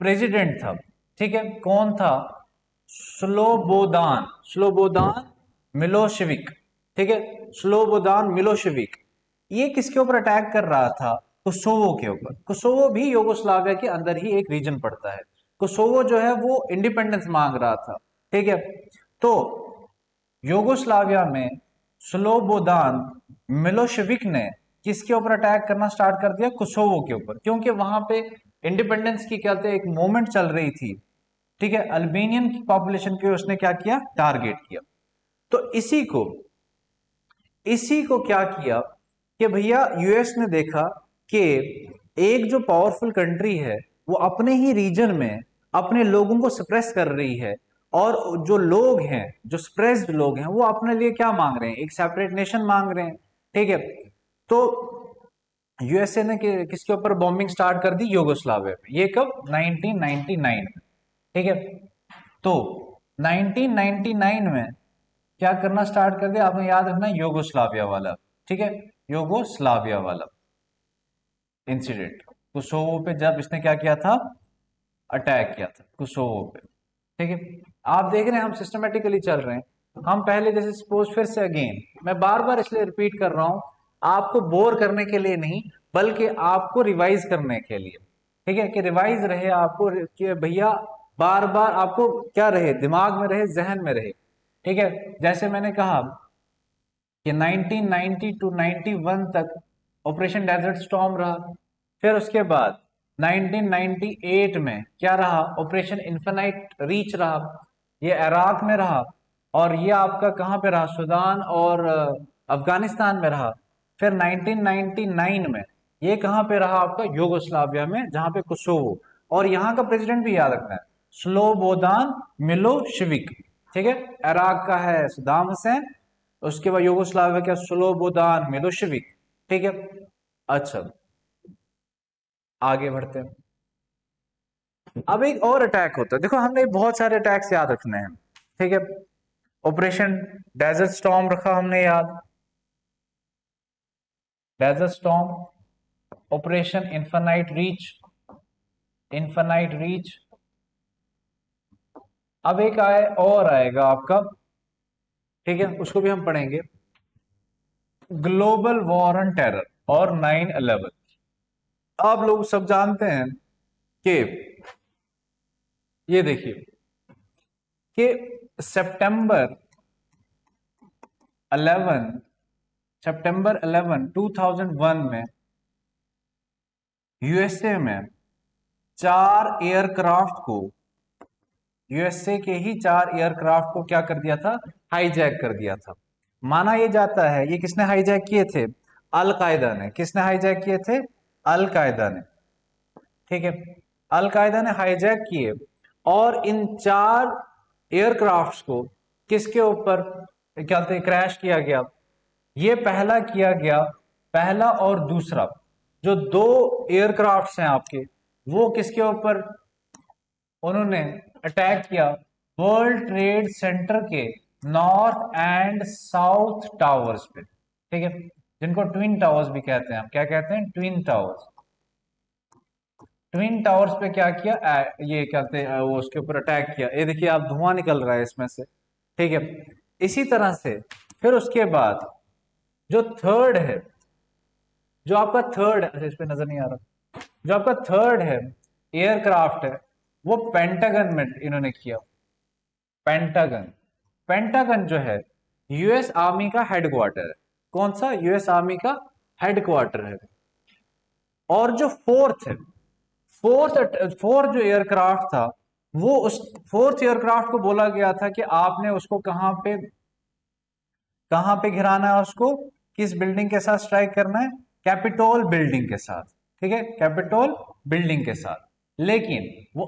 प्रेसिडेंट था, ठीक है, कौन था, स्लोबोदान, स्लोबोदान मिलोशेविक, ठीक है, स्लोबोदान मिलोशेविक। ये किसके ऊपर अटैक कर रहा था, कुसोवो के ऊपर। कुसोवो भी यूगोस्लाविया के अंदर ही एक रीजन पड़ता है। कुसोवो जो है वो इंडिपेंडेंस मांग रहा था, ठीक है। तो यूगोस्लाविया में स्लोबोदान मिलोशेविक ने किसके ऊपर अटैक करना स्टार्ट कर दिया, कुसोवो के ऊपर, क्योंकि वहां पे इंडिपेंडेंस की क्या थे, एक मूवमेंट चल रही थी, ठीक है। अल्बेनियन की पॉपुलेशन के उसने क्या किया, टारगेट किया। तो इसी को क्या किया कि भैया यूएस ने देखा कि एक जो पावरफुल कंट्री है वो अपने ही रीजन में अपने लोगों को सप्रेस कर रही है, और जो लोग हैं, जो सप्रेस्ड लोग हैं, वो अपने लिए क्या मांग रहे हैं, एक सेपरेट नेशन मांग रहे हैं, ठीक है। तो यूएसए ने किसके ऊपर बॉम्बिंग स्टार्ट कर दी, यूगोस्लाविया में। ये कब, 1999 में, ठीक है। तो 1999 में क्या करना स्टार्ट कर दिया, आपने याद रखना, योगोस्लाविया वाला, ठीक है, योगोस्लाविया वाला इंसिडेंट, कोसोवो पे जब इसने क्या किया था, अटैक किया था कोसोवो पे, ठीक है। आप देख रहे हैं हम सिस्टमेटिकली चल रहे हैं, हम पहले जैसे सपोज, फिर से अगेन मैं बार बार इसलिए रिपीट कर रहा हूं, आपको बोर करने के लिए नहीं, बल्कि आपको रिवाइज करने के लिए, ठीक है, कि रिवाइज रहे आपको, कि भैया बार बार आपको क्या रहे, दिमाग में रहे, जहन में रहे, ठीक है। जैसे मैंने कहा कि 1990 टू 91 तक ऑपरेशन डेजर्ट स्टॉर्म रहा, फिर उसके बाद 1998 में क्या रहा, ऑपरेशन इन्फेनाइट रीच रहा, ये इराक में रहा, और ये आपका कहाँ पे रहा, सूडान और अफगानिस्तान में रहा। फिर 1999 में ये कहाँ पे रहा आपका, यूगोस्लाविया में, जहां पे कोसोवो, और यहाँ का प्रेसिडेंट भी याद रखना है, स्लोबोदान मिलोशेविक, ठीक है, इराक का है सद्दाम हुसैन, उसके बाद यूगोस्लाविया का स्लोबोदान मिलोशेविक, ठीक है। अच्छा, आगे बढ़ते हैं। अब एक और अटैक होता है, देखो हमने बहुत सारे अटैक्स याद रखने हैं, ठीक है। ऑपरेशन डेजर्ट स्टॉर्म रखा हमने याद, desert storm, operation infinite reach, infinite reach. अब एक आए और आएगा आपका, ठीक है, उसको भी हम पढ़ेंगे, ग्लोबल वॉर ऑन टेरर और 9/11। आप लोग सब जानते हैं कि ये देखिए कि सितंबर 11 सितंबर 11 2001 में यूएसए में 4 एयरक्राफ्ट को, यूएसए के ही 4 एयरक्राफ्ट को क्या कर दिया था, हाईजैक कर दिया था। माना यह जाता है ये किसने हाईजैक किए थे, अल कायदा ने। किसने हाईजैक किए थे, अल कायदा ने, ठीक है, अल कायदा ने हाईजैक किए, और इन 4 एयरक्राफ्ट्स को किसके ऊपर क्या थे, क्रैश किया गया। ये पहला किया गया, पहला और दूसरा जो 2 एयरक्राफ्ट्स हैं आपके, वो किसके ऊपर उन्होंने अटैक किया, वर्ल्ड ट्रेड सेंटर के नॉर्थ एंड साउथ टावर्स पे, ठीक है, जिनको ट्विन टावर्स भी कहते हैं, हम क्या कहते हैं, ट्विन टावर्स। ट्विन टावर्स पे क्या किया, ये कहते हैं वो उसके ऊपर अटैक किया, ये देखिए आप धुआं निकल रहा है इसमें से, ठीक है। इसी तरह से फिर उसके बाद जो थर्ड है, जो आपका थर्ड है, अच्छा इस पे नजर नहीं आ रहा, जो आपका थर्ड है एयरक्राफ्ट है, वो पेंटागन में इन्होंने किया। पेंटागन, पेंटागन जो है यूएस आर्मी का हेडक्वार्टर है, कौन सा, यूएस आर्मी का हेडक्वार्टर है। और जो फोर्थ है, फोर्थ जो एयरक्राफ्ट था, वो उस फोर्थ एयरक्राफ्ट को बोला गया था कि आपने उसको कहां पे गिराना है, उसको किस बिल्डिंग के साथ स्ट्राइक करना है, कैपिटोल बिल्डिंग के साथ, ठीक है, कैपिटोल बिल्डिंग के साथ। लेकिन वो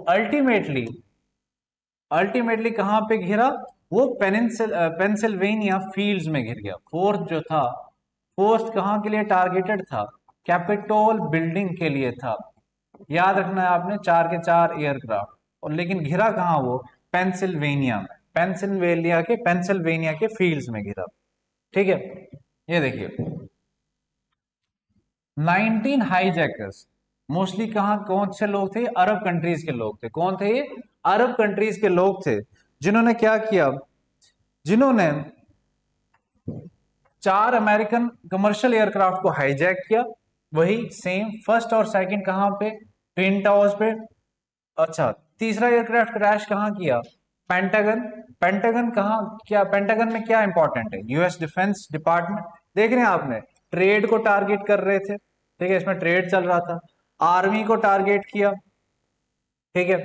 अल्टीमेटली कहां पे घिरा, वो पेंसिल्वेनिया फील्ड्स में घिर गया। फोर्थ जो था, फोर्थ कहां के लिए टारगेटेड था, कैपिटोल बिल्डिंग के लिए था। याद रखना है आपने, 4 के 4 एयरक्राफ्ट, और लेकिन घिरा कहां वो, पेंसिल्वेनिया में, पेंसिल्वेनिया के फील्ड्स में घिरा, ठीक है। ये देखिए 19 हाईजैकर्स मोस्टली कहां, कौन से लोग थे, अरब कंट्रीज के लोग थे। कौन थे ये, अरब कंट्रीज के लोग थे, जिन्होंने क्या किया, जिन्होंने 4 अमेरिकन कमर्शियल एयरक्राफ्ट को हाईजैक किया। वही सेम फर्स्ट और सेकंड कहां पे, ट्विन टावर्स पे। अच्छा, तीसरा एयरक्राफ्ट क्रैश कहां किया, पेंटागन। पेंटागन कहां, क्या पेंटागन में क्या इंपॉर्टेंट है, यूएस डिफेंस डिपार्टमेंट। देख रहे हैं आपने, ट्रेड को टारगेट कर रहे थे, ठीक है, इसमें ट्रेड चल रहा था, आर्मी को टारगेट किया, ठीक है।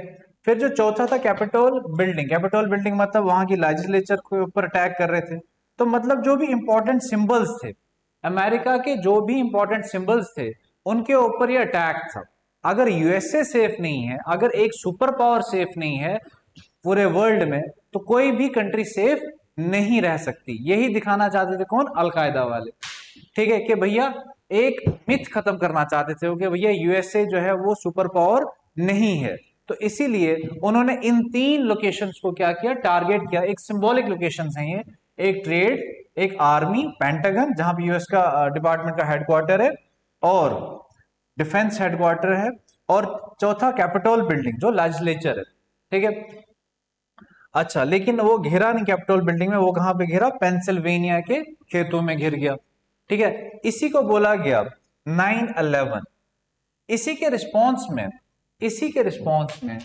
फिर जो चौथा था कैपिटोल बिल्डिंग, कैपिटोल बिल्डिंग मतलब वहां की लेजिस्लेचर के ऊपर अटैक कर रहे थे। तो मतलब जो भी इंपॉर्टेंट सिंबल्स थे, अमेरिका के जो भी इंपॉर्टेंट सिंबल्स थे, उनके ऊपर ये अटैक था। अगर यूएसए सेफ नहीं है, अगर एक सुपर पावर सेफ नहीं है पूरे वर्ल्ड में, तो कोई भी कंट्री सेफ नहीं रह सकती। यही दिखाना चाहते थे कौन, अलकायदा वाले, ठीक है, कि भैया एक मिथ खत्म करना चाहते थे कि भैया यूएसए जो है वो सुपर पावर नहीं है। तो इसीलिए उन्होंने इन 3 लोकेशंस को क्या किया, टारगेट किया। एक सिंबॉलिक लोकेशंस हैं ये, एक ट्रेड, एक आर्मी पेंटागन जहां पे यूएस का डिपार्टमेंट का हेडक्वार्टर है और डिफेंस हेडक्वार्टर है, और चौथा कैपिटोल बिल्डिंग जो लेजिस्लेचर है। ठीक है, अच्छा, लेकिन वो घेरा नहीं कैपिटोल बिल्डिंग में, वो कहां पे घेरा, पेंसिल्वेनिया के खेतों में घिर गया। ठीक है, इसी को बोला गया 9/11। इसी के रिस्पॉन्स में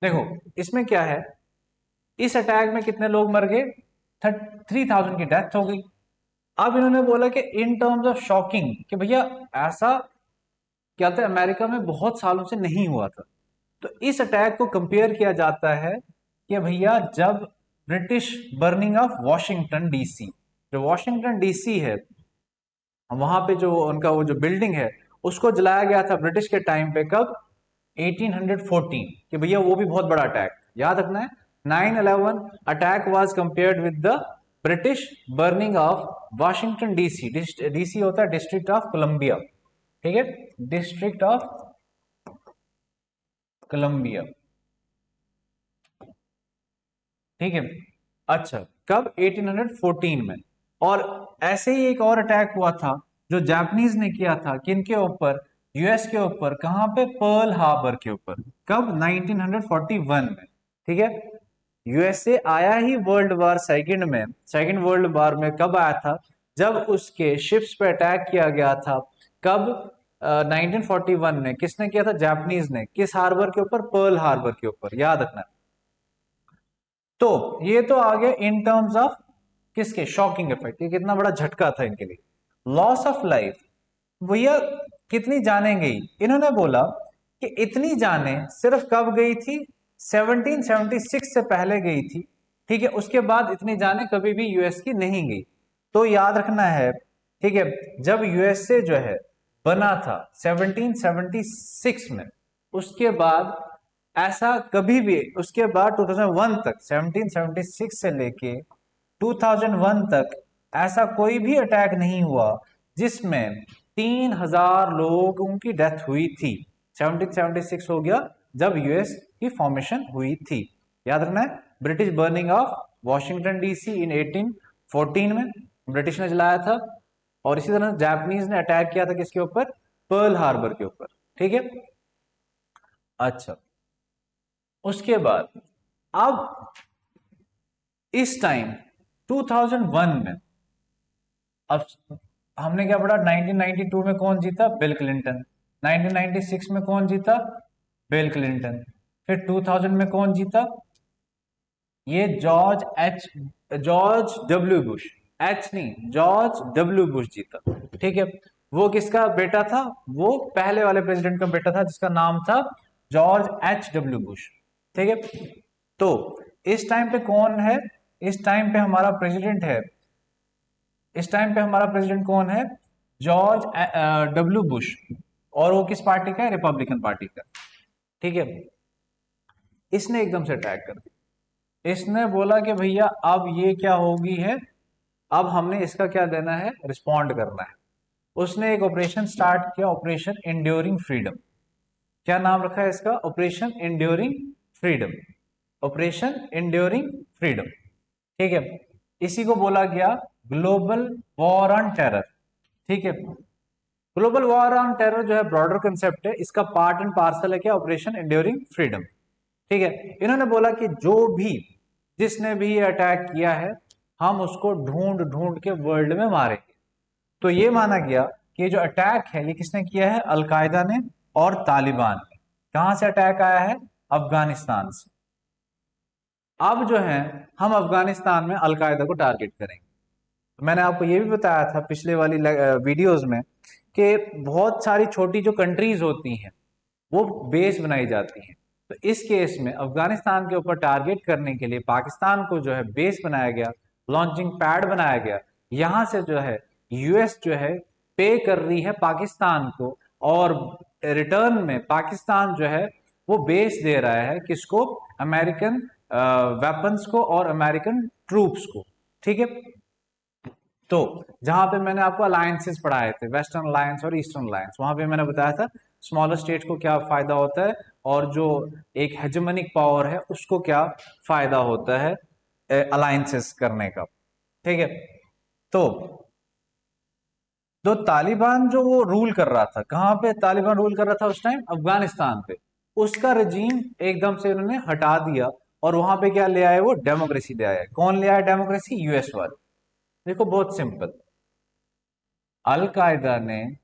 देखो इसमें क्या है, इस अटैक में कितने लोग मर गए, 3,000 की डेथ हो गई। अब इन्होंने बोला कि इन टर्म्स ऑफ शॉकिंग, कि भैया ऐसा क्या था अमेरिका में बहुत सालों से नहीं हुआ था। तो इस अटैक को कंपेयर किया जाता है कि भैया जब British burning of Washington DC, जो वॉशिंगटन डीसी है वहां पे जो उनका वो जो बिल्डिंग है उसको जलाया गया था ब्रिटिश के टाइम पे, कब, 1814। कि भैया वो भी बहुत बड़ा अटैक, याद रखना है। 9/11 attack was compared with the British burning of Washington DC. DC होता है डिस्ट्रिक्ट ऑफ कोलंबिया। ठीक है, डिस्ट्रिक्ट ऑफ कोलंबिया। ठीक है, अच्छा, कब, 1814 में। और ऐसे ही एक और अटैक हुआ था जो जापानीज ने किया था, किनके ऊपर, यूएस के ऊपर, कहां पे, पर्ल हार्बर के ऊपर, कब, 1941 में। ठीक है, यूएसए आया ही वर्ल्ड वार सेकंड में, सेकंड वर्ल्ड वार में कब आया था, जब उसके शिप्स पे अटैक किया गया था। कब, 1941 में। किसने किया था, जापानीज ने। किस हार्बर के ऊपर, पर्ल हार्बर के ऊपर, याद रखना। तो ये तो आ गया इन टर्म्स ऑफ किसके, शॉकिंग इफेक्ट, ये कितना बड़ा झटका था इनके लिए। लॉस ऑफ लाइफ, भैया कितनी जाने गई, इन्होंने बोला कि इतनी जाने सिर्फ कब गई थी, 1776 से पहले गई थी। ठीक है, उसके बाद इतनी जाने कभी भी यूएस की नहीं गई। तो याद रखना है, ठीक है, जब यूएसए जो है बना था 1776 में, उसके बाद ऐसा कभी भी, उसके बाद 2001 तक, 1776 से लेके 2001 तक ऐसा कोई भी अटैक नहीं हुआ जिसमें 3,000 लोगों की डेथ हुई थी। 1776 हो गया जब यूएस की फॉर्मेशन हुई थी। याद रखना है, British burning of Washington DC in 1814 में ब्रिटिश ने जलाया था, और इसी तरह जापानीज ने अटैक किया था किसके ऊपर, पर्ल हार्बर के ऊपर। ठीक है, अच्छा, उसके बाद अब इस टाइम 2001 में, अब हमने क्या पढ़ा, 1992 में कौन जीता, बिल क्लिंटन। 1996 में कौन जीता, बिल क्लिंटन। फिर 2000 में कौन जीता, ये जॉर्ज डब्ल्यू बुश, एच नहीं, जॉर्ज डब्ल्यू बुश जीता। ठीक है, वो किसका बेटा था, वो पहले वाले प्रेसिडेंट का बेटा था जिसका नाम था जॉर्ज H.W. बुश। ठीक है, तो इस टाइम पे कौन है, इस टाइम पे हमारा प्रेसिडेंट है, इस टाइम पे हमारा प्रेसिडेंट कौन है, जॉर्ज डब्ल्यू बुश, और वो किस पार्टी का है, रिपब्लिकन पार्टी का। ठीक है, इसने एकदम से अटैक कर दिया, इसने बोला कि भैया अब ये क्या होगी है, अब हमने इसका क्या देना है, रिस्पॉन्ड करना है। उसने एक ऑपरेशन स्टार्ट किया, ऑपरेशन इंड्योरिंग फ्रीडम। क्या नाम रखा है इसका, operation enduring freedom, operation enduring freedom. ठीक है, इसी को बोला गया ग्लोबल वॉर ऑन टेरर। ठीक है, ग्लोबल वॉर ऑन टेरर जो है ब्रॉडर कंसेप्ट है, इसका पार्ट एंड पार्सल है क्या, ऑपरेशन इंड्योरिंग फ्रीडम। ठीक है, इन्होंने बोला कि जो भी, जिसने भी ये अटैक किया है, हम उसको ढूंढ ढूंढ के वर्ल्ड में मारेंगे। तो ये माना गया कि ये जो अटैक है ये किसने किया है, अलकायदा ने और तालिबान ने। कहां से अटैक आया है, अफगानिस्तान से। अब जो है हम अफगानिस्तान में अलकायदा को टारगेट करेंगे। तो मैंने आपको ये भी बताया था पिछले वाली वीडियोस में कि बहुत सारी छोटी जो कंट्रीज होती हैं वो बेस बनाई जाती हैं। तो इस केस में अफगानिस्तान के ऊपर टारगेट करने के लिए पाकिस्तान को जो है बेस बनाया गया, लॉन्चिंग पैड बनाया गया। यहां से जो है यूएस जो है पे कर रही है पाकिस्तान को, और रिटर्न में पाकिस्तान जो है वो बेस दे रहा है किसको, अमेरिकन वेपन्स को और अमेरिकन ट्रूप्स को। ठीक है, तो जहां पे मैंने आपको अलायंसेस पढ़ाए थे, वेस्टर्न अलायंस और ईस्टर्न अलायंस, वहां पे मैंने बताया था स्मॉलर स्टेट को क्या फायदा होता है और जो एक हेजेमनिक पावर है उसको क्या फायदा होता है अलायंसेस करने का। ठीक है, तो जो तालिबान जो वो रूल कर रहा था, कहां पे तालिबान रूल कर रहा था उस टाइम? अफगानिस्तान पे। उसका रजीम एकदम से उन्होंने हटा दिया और वहां पे क्या ले आए? वो डेमोक्रेसी ले आए। कौन ले आया डेमोक्रेसी? यूएस वाले। देखो बहुत सिंपल, अल कायदा ने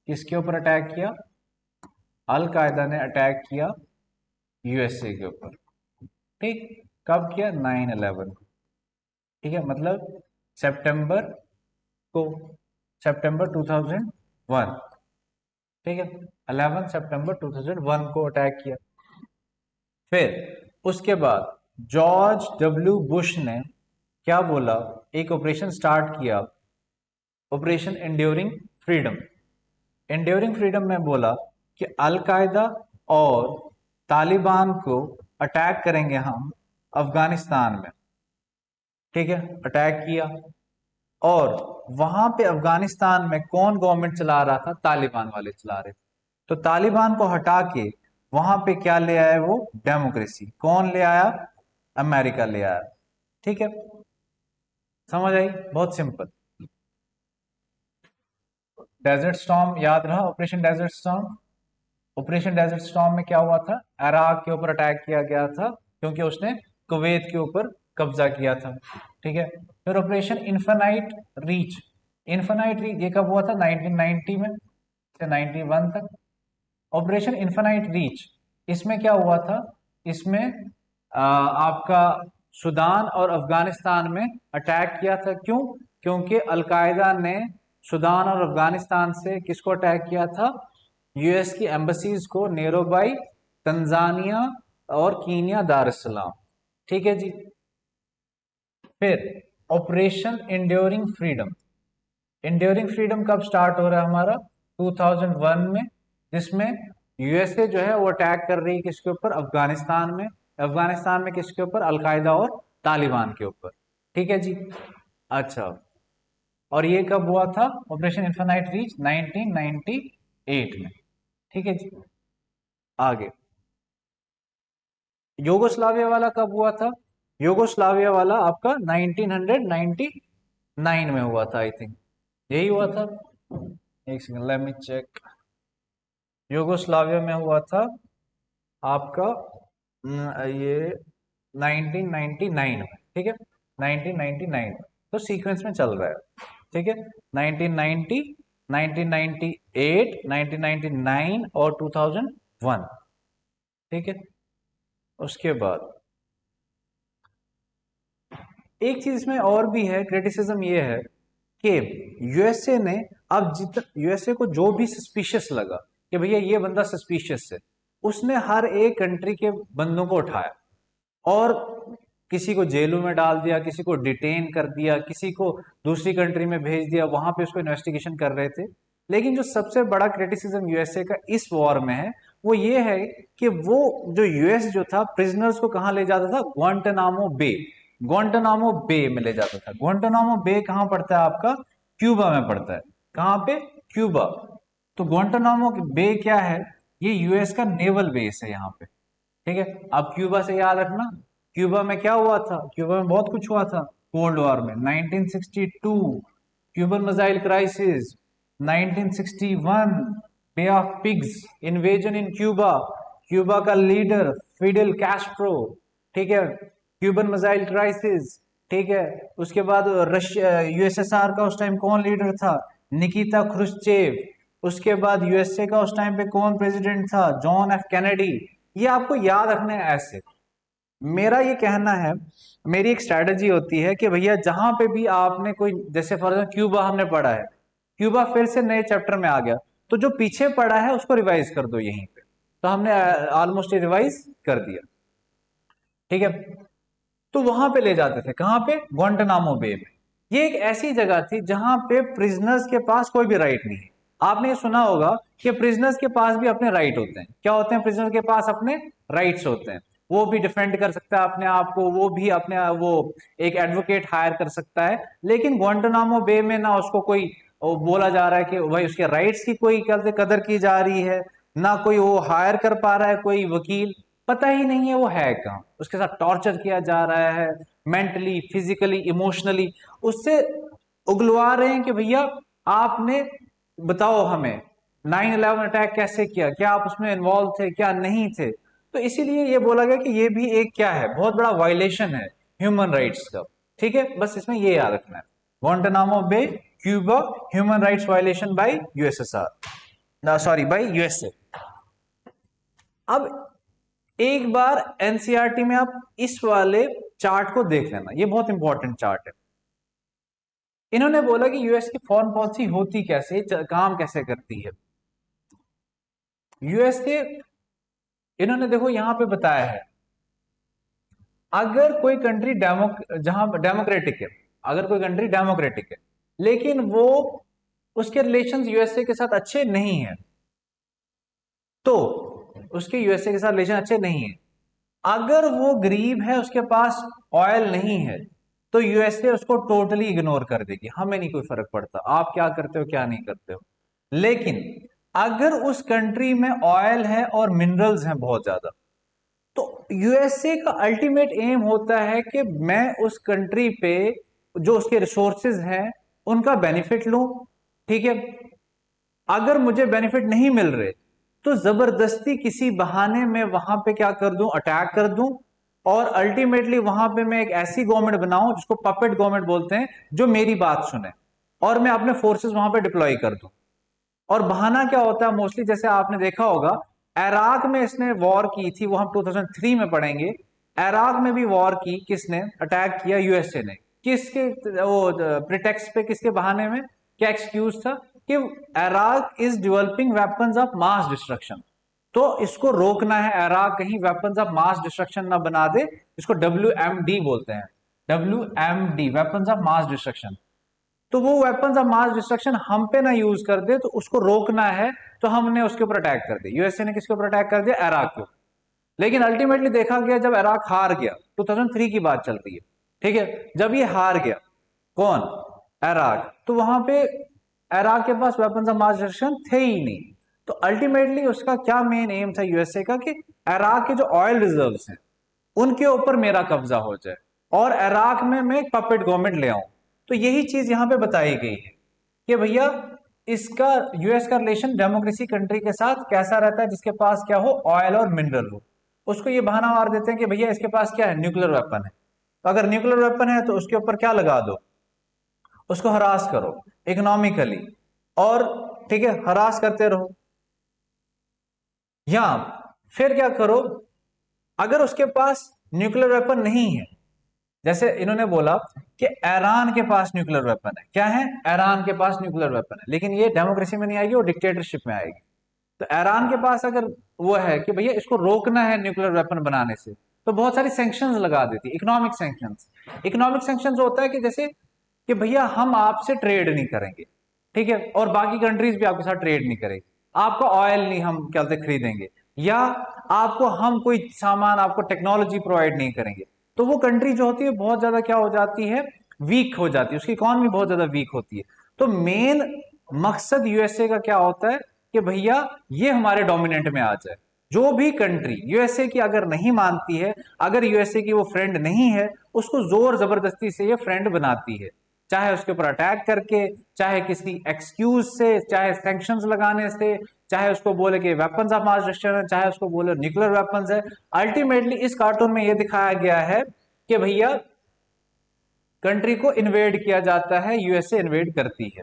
किसके ऊपर अटैक किया? अल कायदा ने अटैक किया यूएसए के ऊपर। ठीक, कब किया? 9/11। ठीक है, मतलब सितंबर को, सितंबर 2001। ठीक है, 11 सितंबर 2001 को अटैक किया। फिर उसके बाद जॉर्ज डब्ल्यू बुश ने क्या बोला? एक ऑपरेशन स्टार्ट किया, operation enduring freedom. Enduring freedom में बोला कि अल कायदा और तालिबान को अटैक करेंगे हम अफगानिस्तान में। ठीक है, अटैक किया और वहां पे अफगानिस्तान में कौन गवर्नमेंट चला रहा था? तालिबान वाले चला रहे थे। तो तालिबान को हटा के वहां पे क्या ले आया? वो डेमोक्रेसी। कौन ले आया? अमेरिका ले आया। ठीक है, समझ आई? बहुत सिंपल। डेजर्ट स्टॉर्म याद रहा? Operation desert storm. Operation desert storm में क्या हुआ था? इराक के ऊपर अटैक किया गया था क्योंकि उसने कुवैत के ऊपर कब्जा किया था। ठीक है, फिर operation infinite reach. Infinite reach ये कब हुआ था? 1990 में से 91 तक। ऑपरेशन इन्फेनाइट रीच, इसमें क्या हुआ था? इसमें आपका सूडान और अफगानिस्तान में अटैक किया था। क्यों? क्योंकि अलकायदा ने सूडान और अफगानिस्तान से किसको अटैक किया था? यूएस की एम्बसीज को, नेरोबाई, तंजानिया और कीनिया, दार es सलाम। ठीक है जी। फिर operation enduring freedom. Enduring freedom कब स्टार्ट हो रहा है हमारा? 2001 में, जिसमें यूएसए जो है वो अटैक कर रही है किसके ऊपर? अफगानिस्तान में। अफगानिस्तान में किसके ऊपर? अलकायदा और तालिबान के ऊपर। ठीक है जी। अच्छा, और ये कब हुआ था? ऑपरेशन इन्फेनाइट रीच 1998 में। ठीक है जी। आगे योगोस्लाविया वाला कब हुआ था? योगोस्लाविया वाला आपका 1999 में हुआ था, आई थिंक यही हुआ था। एक second, let me check. Yugoslavia में हुआ था आपका ये 1999 में। ठीक है, 1999 में। तो सीक्वेंस में चल रहा है। ठीक है, 1990, 1998, 1999 और 2001। ठीक है, उसके बाद एक चीज इसमें और भी है, क्रिटिसिज्म ये है कि यूएसए ने अब यूएसए को जो भी सस्पिशियस लगा कि भैया ये बंदा सस्पिशियस है, उसने हर एक कंट्री के बंदों को उठाया और किसी को जेलों में डाल दिया, किसी को डिटेन कर दिया, किसी को दूसरी कंट्री में भेज दिया, वहां पे उसको इन्वेस्टिगेशन कर रहे थे। लेकिन जो सबसे बड़ा क्रिटिसिज्म यूएसए का इस वॉर में है वो ये है कि वो जो यूएस जो था प्रिजनर्स को कहां ले जाता था? ग्वांटानामो बे। ग्वांटानामो बे में ले जाता था। ग्वांटानामो बे कहां पड़ता है आपका? क्यूबा में पड़ता है। कहां पे? क्यूबा। तो ग्वांटानामो बे क्या है? ये यूएस का नेवल बेस है यहाँ पे। ठीक है, अब क्यूबा से याद रखना, क्यूबा में क्या हुआ था? क्यूबा में बहुत कुछ हुआ था कोल्ड वॉर में। 1962 Cuban missile crisis, 1961 bay of pigs invasion in Cuba, Cuba का लीडर फिडेल कैस्ट्रो। ठीक है, क्यूबन मिसाइल क्राइसिस। ठीक है, उसके बाद रशिया यूएसएसआर का उस टाइम कौन लीडर था? निकिता क्रुश्चेव। उसके बाद यूएसए का उस टाइम पे कौन प्रेसिडेंट था? John F Kennedy. ये आपको याद रखना है ऐसे। मेरा ये कहना है, मेरी एक स्ट्रेटजी होती है कि भैया जहां पे भी आपने कोई, जैसे फॉर एग्जाम्पल क्यूबा हमने पढ़ा है, क्यूबा फिर से नए चैप्टर में आ गया, तो जो पीछे पढ़ा है उसको रिवाइज कर दो यहीं पे। तो हमने ऑलमोस्ट रिवाइज कर दिया। ठीक है, तो वहां पे ले जाते थे, कहां पे? ग्वांटानामो बे में। ये एक ऐसी जगह थी जहां पे प्रिजनर्स के पास कोई भी राइट नहीं है। आपने ये सुना होगा कि प्रिजनर्स के पास भी अपने राइट होते हैं। क्या होते हैं? प्रिजनर के पास अपने राइट्स होते हैं। वो भी डिफेंड कर सकता है अपने आप को, वो भी अपने वो एक एडवोकेट हायर कर सकता है। लेकिन ग्वांटानामो बे में ना उसको कोई वो बोला जा रहा है कि भाई उसके राइट्स की कोई कदर की जा रही है, ना कोई वो हायर कर पा रहा है कोई वकील, पता ही नहीं है वो है कहाँ, उसके साथ टॉर्चर किया जा रहा है मेंटली, फिजिकली, इमोशनली, उससे उगलवा रहे हैं कि भैया आपने बताओ हमें 9/11 अटैक कैसे किया, क्या आप उसमें इन्वॉल्व थे, क्या नहीं थे। तो इसीलिए ये बोला गया कि ये भी एक क्या है, बहुत बड़ा वायलेशन है ह्यूमन राइट्स का। ठीक है, बस इसमें ये याद रखना है, Guantanamo Bay, Cuba, human rights violation by USSR, sorry by USA. अब एक बार एनसीईआरटी में आप इस वाले चार्ट को देख लेना, ये बहुत इंपॉर्टेंट चार्ट है। इन्होंने बोला कि यूएस की फॉरेन पॉलिसी होती कैसे, काम कैसे करती है यूएस के। इन्होंने देखो यहां पे बताया है, अगर कोई कंट्री जहां डेमोक्रेटिक है, अगर कोई कंट्री डेमोक्रेटिक है लेकिन वो उसके रिलेशंस यूएसए के साथ अच्छे नहीं है, तो उसके यूएसए के साथ रिलेशन अच्छे नहीं है, अगर वो गरीब है, उसके पास ऑयल नहीं है, तो यूएसए उसको टोटली इग्नोर कर देगी, हमें नहीं कोई फर्क पड़ता आप क्या करते हो क्या नहीं करते हो। लेकिन अगर उस कंट्री में ऑयल है और मिनरल्स हैं बहुत ज्यादा, तो यूएसए का अल्टीमेट एम होता है कि मैं उस कंट्री पे जो उसके रिसोर्सेज हैं उनका बेनिफिट लूं। ठीक है, अगर मुझे बेनिफिट नहीं मिल रहे तो जबरदस्ती किसी बहाने में वहां पे क्या कर दूं, अटैक कर दूं, और अल्टीमेटली वहां पे मैं एक ऐसी गवर्नमेंट बनाऊं जिसको पपेट गवर्नमेंट बोलते हैं, जो मेरी बात सुने, और मैं अपने फोर्सेस वहां पे डिप्लॉय कर दूं। और बहाना क्या होता है मोस्टली, जैसे आपने देखा होगा इराक में इसने वॉर की थी, वो हम 2003 में पढ़ेंगे। इराक में भी वॉर की, किसने अटैक किया, यूएसए ने। किसके वो प्रिटेक्स्ट पे, किसके बहाने में, क्या एक्सक्यूज था कि Iraq is developing weapons of mass destruction, तो इसको रोकना है, इराक कहीं वेपन्स ऑफ मास डिस्ट्रक्शन ना बना दे, इसको WMD बोलते हैं, WMD, weapons of mass destruction. तो वो वेपन्स ऑफ मास डिस्ट्रक्शन हम पे ना यूज कर दे, तो उसको रोकना है, तो हमने उसके ऊपर अटैक कर दिया, यूएसए ने किसके ऊपर अटैक कर दिया, इराक के ऊपर। लेकिन अल्टीमेटली देखा गया जब इराक हार गया, 2003 की बात चल रही है, ठीक है, जब ये हार गया, कौन, इराक, तो वहां पे इराक के पास वेपन्स ऑफ मास डिस्ट्रक्शन थे ही नहीं। तो अल्टीमेटली उसका क्या मेन एम था यूएसए का, कि इराक के जो ऑयल रिजर्व्स हैं उनके ऊपर मेरा कब्जा हो जाए, और इराक में मैं एक पपेट गवर्नमेंट ले आऊं। तो यही चीज यहां पे बताई गई है कि भैया इसका यूएस का रिलेशन डेमोक्रेसी कंट्री के साथ कैसा रहता है, जिसके पास क्या हो, ऑयल और मिनरल हो। उसको ये बहाना मार देते हैं कि भैया इसके पास क्या है, न्यूक्लियर वेपन है, तो अगर न्यूक्लियर वेपन है तो उसके ऊपर क्या लगा दो, उसको हरास करो इकोनॉमिकली, और ठीक है हरास करते रहो। या फिर क्या करो, अगर उसके पास न्यूक्लियर वेपन नहीं है, जैसे इन्होंने बोला कि ईरान के पास न्यूक्लियर वेपन है, क्या है, ईरान के पास न्यूक्लियर वेपन है, लेकिन ये डेमोक्रेसी में नहीं आएगी, वो डिक्टेटरशिप में आएगी। तो ईरान के पास अगर वो है कि भैया इसको रोकना है न्यूक्लियर वेपन बनाने से, तो बहुत सारी सैंक्शंस लगा देती है, इकोनॉमिक सैंक्शंस। इकोनॉमिक सैंक्शंस होता है कि जैसे कि भैया हम आपसे ट्रेड नहीं करेंगे, ठीक है, और बाकी कंट्रीज भी आपके साथ ट्रेड नहीं करेगी, आपका ऑयल नहीं हम क्या बोलते खरीदेंगे, या आपको हम कोई सामान, आपको टेक्नोलॉजी प्रोवाइड नहीं करेंगे। तो वो कंट्री जो होती है बहुत ज्यादा क्या हो जाती है, वीक हो जाती है, उसकी इकोनॉमी बहुत ज्यादा वीक होती है। तो मेन मकसद यूएसए का क्या होता है कि भैया ये हमारे डोमिनेंट में आ जाए। जो भी कंट्री यूएसए की अगर नहीं मानती है, अगर यूएसए की वो फ्रेंड नहीं है, उसको जोर जबरदस्ती से ये फ्रेंड बनाती है, चाहे उसके ऊपर अटैक करके, चाहे किसी एक्सक्यूज से, चाहे सैंक्शंस लगाने से, चाहे उसको बोले कि वेपन्स ऑफ मास डिस्ट्रक्शन है, चाहे उसको बोले न्यूक्लियर वेपन्स है। अल्टीमेटली इस कार्टून में यह दिखाया गया है कि भैया कंट्री को इन्वेड किया जाता है, यूएसए इन्वेड करती है।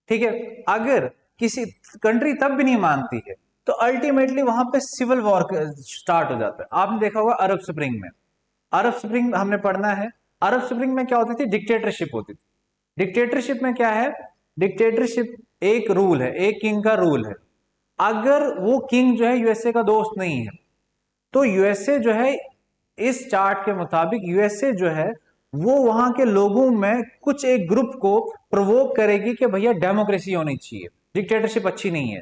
ठीक है, अगर किसी कंट्री तब भी नहीं मानती है, तो अल्टीमेटली वहां पे सिविल वॉर स्टार्ट हो जाता है। आपने देखा होगा अरब स्प्रिंग में, अरब स्प्रिंग हमने पढ़ना है, अरब स्प्रिंग में क्या होती थी, डिक्टेटरशिप होती थी। डिक्टेटरशिप में क्या है, डिक्टेटरशिप एक रूल है, एक किंग का रूल है। अगर वो किंग जो है यूएसए का दोस्त नहीं है, तो यूएसए जो है, इस चार्ट के मुताबिक यूएसए जो है वो वहां के लोगों में कुछ एक ग्रुप को प्रोवोक करेगी कि भैया डेमोक्रेसी होनी चाहिए, डिक्टेटरशिप अच्छी नहीं है।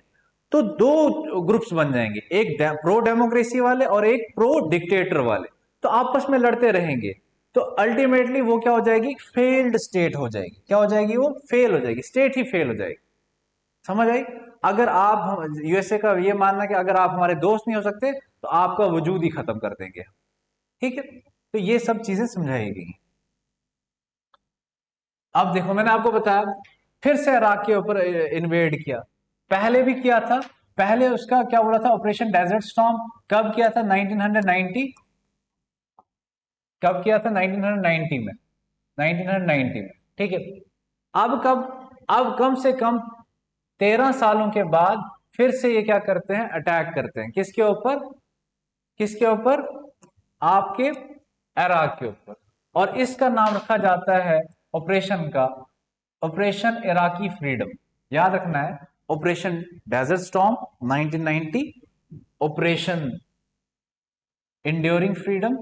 तो दो ग्रुप्स बन जाएंगे, एक प्रो डेमोक्रेसी वाले और एक प्रो डिक्टेटर वाले, तो आपस में लड़ते रहेंगे। तो अल्टीमेटली वो क्या हो जाएगी, फेल्ड स्टेट हो जाएगी। क्या हो जाएगी, वो फेल हो जाएगी, स्टेट ही फेल हो जाएगी। समझ आई? अगर आप यूएसए का ये मानना कि अगर आप हमारे दोस्त नहीं हो सकते तो आपका वजूद ही खत्म कर देंगे। ठीक है, तो ये सब चीजें समझाई गई। अब देखो, मैंने आपको बताया फिर से इराक के ऊपर इन्वेड किया, पहले भी किया था। पहले उसका क्या बोला था, ऑपरेशन डेजर्ट स्टॉर्म। कब किया था, 1990। कब किया था, 1990 में, 1990 में। ठीक है, अब कब, अब कम से कम 13 सालों के बाद फिर से ये क्या करते हैं, अटैक करते हैं। किसके ऊपर, किसके ऊपर, आपके इराक के ऊपर। और इसका नाम रखा जाता है ऑपरेशन का, ऑपरेशन इराकी फ्रीडम। याद रखना है, operation desert storm 1990, operation enduring freedom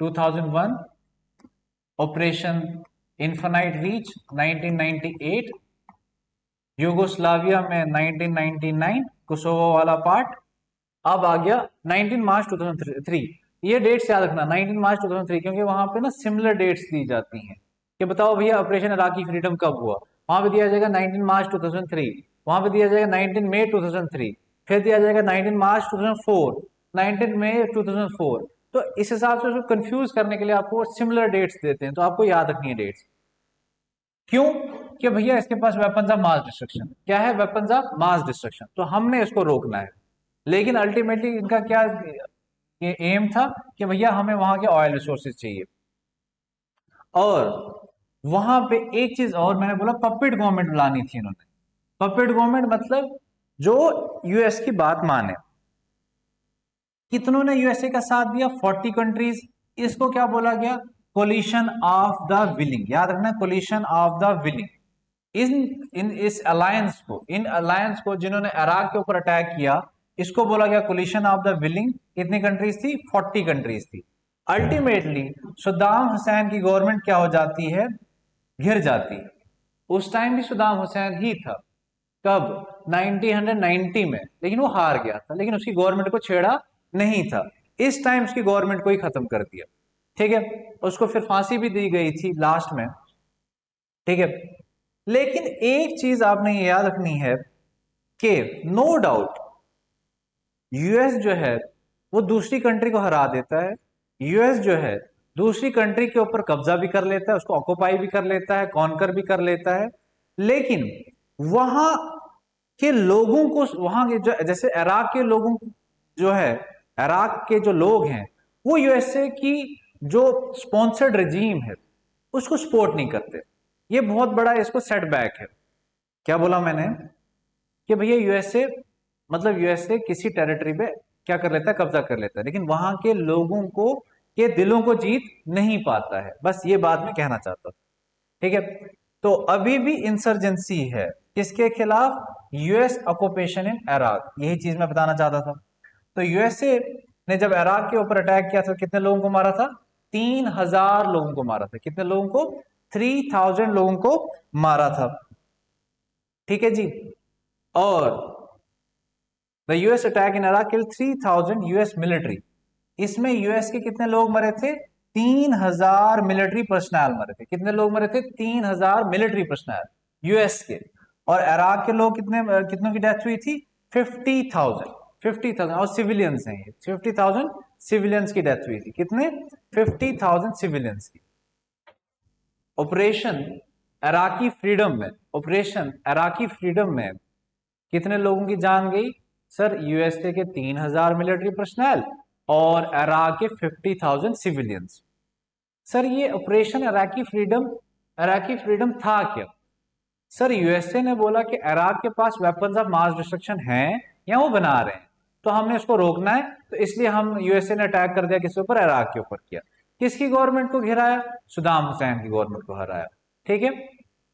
2001, operation infinite reach 1998, Yugoslavia में 1999 कोसोवो वाला पार्ट। अब आ गया 19 मार्च 2003। ये डेट्स याद रखना, 19 मार्च 2003, क्योंकि वहां पे ना सिमिलर डेट्स दी जाती हैं कि बताओ भैया ऑपरेशन इराकी फ्रीडम कब हुआ। वहां पे दिया जाएगा 19 मार्च 2003, वहां पे दिया जाएगा 19 मई 2003, फिर दिया जाएगा 19 मार्च 2004, 19 मई 2004। तो इस हिसाब से उसको कंफ्यूज करने के लिए आपको सिमिलर डेट्स देते हैं, तो आपको याद रखनी है डेट्स। क्यों, कि भैया इसके पास वेपन्स ऑफ मास डिस्ट्रक्शन। क्या है, वेपन्स ऑफ मास डिस्ट्रक्शन, तो हमने इसको रोकना है। लेकिन अल्टीमेटली इनका क्या ये एम था कि भैया हमें वहां के ऑयल रिसोर्सेज चाहिए। और वहां पे एक चीज और मैंने बोला, पपेट गवर्नमेंट लानी थी इन्होंने। पपेट गवर्नमेंट मतलब जो यूएस की बात माने। कितनों ने यूएसए का साथ दिया, 40 कंट्रीज। इसको क्या बोला गया, कोलिशन ऑफ द विलिंग। याद रखना, कोलिशन ऑफ द विलिंग। इन इन इस अलायंस को, इन अलायंस को जिन्होंने इराक के ऊपर अटैक किया, इसको बोला गया कोलिशन ऑफ द विलिंग। कितनी कंट्रीज थी, 40 कंट्रीज थी। अल्टीमेटली सद्दाम हुसैन की गवर्नमेंट क्या हो जाती है, घिर जाती है। उस टाइम भी सद्दाम हुसैन ही था, कब, 1990 में, लेकिन वो हार गया था, लेकिन उसकी गवर्नमेंट को छेड़ा नहीं था। इस टाइम उसकी गवर्नमेंट को ही खत्म कर दिया। ठीक है, उसको फिर फांसी भी दी गई थी लास्ट में। ठीक है, लेकिन एक चीज आपने ये याद रखनी है कि नो डाउट यूएस जो है वो दूसरी कंट्री को हरा देता है। यूएस जो है दूसरी कंट्री के ऊपर कब्जा भी कर लेता है, उसको ऑक्युपाई भी कर लेता है, कॉन्कर भी कर लेता है। लेकिन वहां के लोगों को, वहां के जो, जैसे इराक के लोगों जो है, इराक के जो लोग हैं वो यूएसए की जो स्पॉन्सर्ड रजीम है उसको सपोर्ट नहीं करते। ये बहुत बड़ा इसको सेटबैक है। क्या बोला मैंने, कि भैया यूएसए, मतलब यूएसए किसी टेरिटरी पे क्या कर लेता है, कब्जा कर लेता है, लेकिन वहां के लोगों को के दिलों को जीत नहीं पाता है। बस ये बात मैं कहना चाहता हूं। ठीक है, तो अभी भी इंसर्जेंसी है किसके खिलाफ, यूएस ऑक्युपेशन इन इराक। यही चीज मैं बताना चाहता था। तो यूएसए ने जब इराक के ऊपर अटैक किया था, कितने लोगों को मारा था, 3000 लोगों को मारा था। कितने लोगों को, 3000 लोगों को मारा था। ठीक है जी। और the US attack in Iraq killed 3000 US military. इसमें यूएस के कितने लोग मरे थे, 3000 मिलिट्री पर्सनल मरे थे। कितने लोग मरे थे, 3000 मिलिट्री पर्सनल यूएस के। और इराक के लोग कितने, कितनों की डेथ हुई थी, 50,000। 50,000 और सिविलियंस हैं ये, 50,000 सिविलियंस की डेथ हुई थी। कितने, 50,000 सिविलियंस की। ऑपरेशन इराकी फ्रीडम में, ऑपरेशन इराकी फ्रीडम में कितने लोगों की जान गई, सर यूएसए के 3000 मिलिट्री पर्सनल और इराक के 50,000 सिविलियंस। सर ये ऑपरेशन इराकी फ्रीडम था क्या, सर यूएसए ने बोला कि इराक के पास वेपन्स ऑफ मास डिस्ट्रक्शन हैं या वो बना रहे हैं, तो हमने उसको रोकना है। तो इसलिए हम, यूएसए ने अटैक कर दिया किसके ऊपर, इराक के ऊपर किया। किसकी गवर्नमेंट को घिराया, सद्दाम हुसैन की गवर्नमेंट को हराया। ठीक है,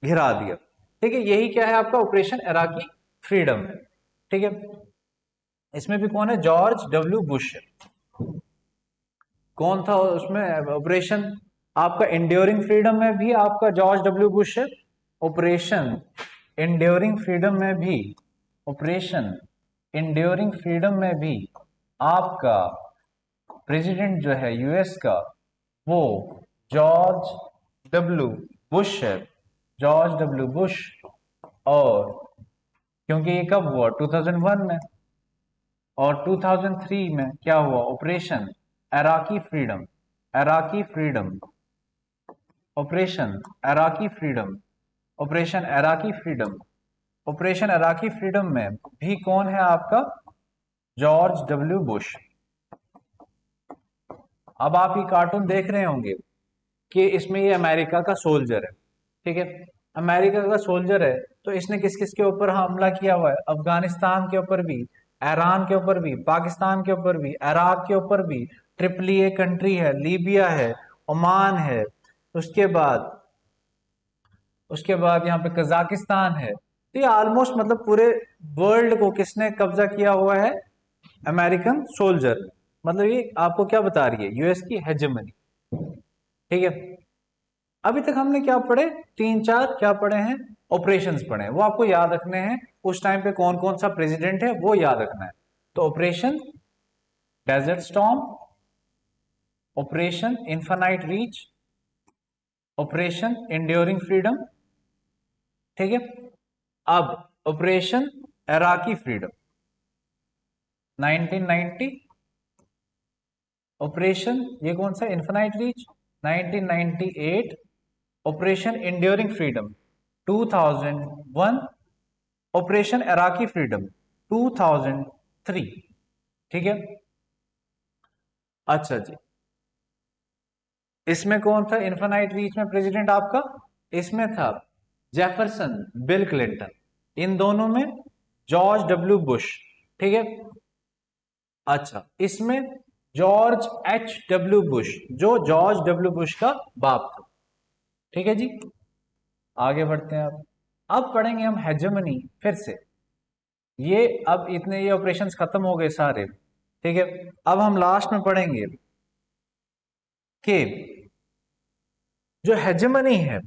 घिरा दिया। ठीक है, यही क्या है आपका ऑपरेशन इराकी फ्रीडम है। ठीक है, इसमें भी कौन है, जॉर्ज डब्ल्यू बुश है। कौन था उसमें ऑपरेशन, आपका इंड्योरिंग फ्रीडम में भी आपका जॉर्ज डब्ल्यू बुश है। ऑपरेशन इंड्योरिंग फ्रीडम में भी, ऑपरेशन इंड्योरिंग फ्रीडम में भी आपका प्रेसिडेंट जो है यूएस का, वो जॉर्ज डब्ल्यू बुश है, जॉर्ज डब्ल्यू बुश। और क्योंकि ये कब हुआ, 2001 में। और 2003 में क्या हुआ, operation अराकी freedom, अराकी freedom, operation अराकी freedom, operation अराकी freedom. Operation अराकी freedom में भी कौन है आपका, जॉर्ज डब्ल्यू बुश। अब आप ये कार्टून देख रहे होंगे कि इसमें ये अमेरिका का सोल्जर है, ठीक है, अमेरिका का सोल्जर है। तो इसने किस किस के ऊपर हमला किया हुआ है, अफगानिस्तान के ऊपर भी, ईरान के ऊपर भी, पाकिस्तान के ऊपर भी, इराक के ऊपर भी, ट्रिपली ए कंट्री है, लीबिया है, ओमान है, उसके बाद यहाँ पे कजाकिस्तान है। तो ये ऑलमोस्ट मतलब पूरे वर्ल्ड को किसने कब्जा किया हुआ है, अमेरिकन सोल्जर। मतलब ये आपको क्या बता रही है, यूएस की हेजेमनी, ठीक है। अभी तक हमने क्या पढ़े, तीन चार क्या पढ़े हैं, ऑपरेशंस पढ़े हैं, वो आपको याद रखने हैं। उस टाइम पे कौन कौन सा प्रेसिडेंट है वो याद रखना है। तो operation desert storm, operation infinite reach, operation enduring freedom, ठीक है। अब ऑपरेशन अराकी फ्रीडम 1990, ऑपरेशन ये कौन सा, infinite reach 1998, operation enduring freedom 2001, operation अराकी freedom 2003, ठीक है। अच्छा जी, इसमें कौन था इन्फानाइट रीच में प्रेसिडेंट आपका, इसमें था जेफरसन, बिल क्लिंटन, इन दोनों में जॉर्ज डब्ल्यू बुश, ठीक है। अच्छा, इसमें जॉर्ज एच डब्ल्यू बुश, जो जॉर्ज डब्ल्यू बुश का बाप था, ठीक है जी। आगे बढ़ते हैं। अब पढ़ेंगे हम हेजेमनी फिर से। ये अब इतने ये ऑपरेशंस खत्म हो गए सारे, ठीक है। अब हम लास्ट में पढ़ेंगे कि जो हेजेमनी है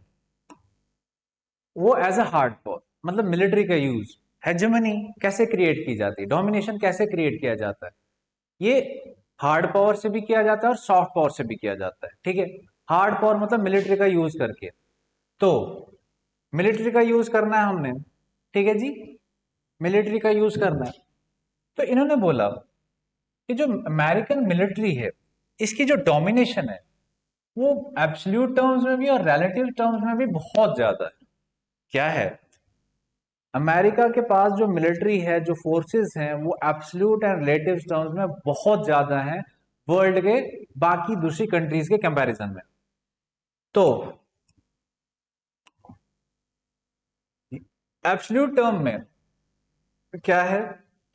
वो एज अ हार्ड पावर, मतलब मिलिट्री का यूज, हेजेमनी कैसे क्रिएट की जाती है, डोमिनेशन कैसे क्रिएट किया जाता है, ये हार्ड पावर से भी किया जाता है और सॉफ्ट पावर से भी किया जाता है, ठीक है। हार्ड पावर मतलब मिलिट्री का यूज करके, तो मिलिट्री का यूज करना है हमने, ठीक है जी, मिलिट्री का यूज करना है। तो इन्होंने बोला कि जो अमेरिकन मिलिट्री है इसकी जो डोमिनेशन है वो एब्सोल्यूट टर्म्स में भी और रिलेटिव टर्म्स में भी बहुत ज्यादा है। क्या है, अमेरिका के पास जो मिलिट्री है, जो फोर्सेस हैं, वो एब्सोल्यूट एंड रिलेटिव टर्म्स में बहुत ज्यादा हैं वर्ल्ड के बाकी दूसरी कंट्रीज के कंपैरिजन में। तो एब्सोल्यूट टर्म में क्या है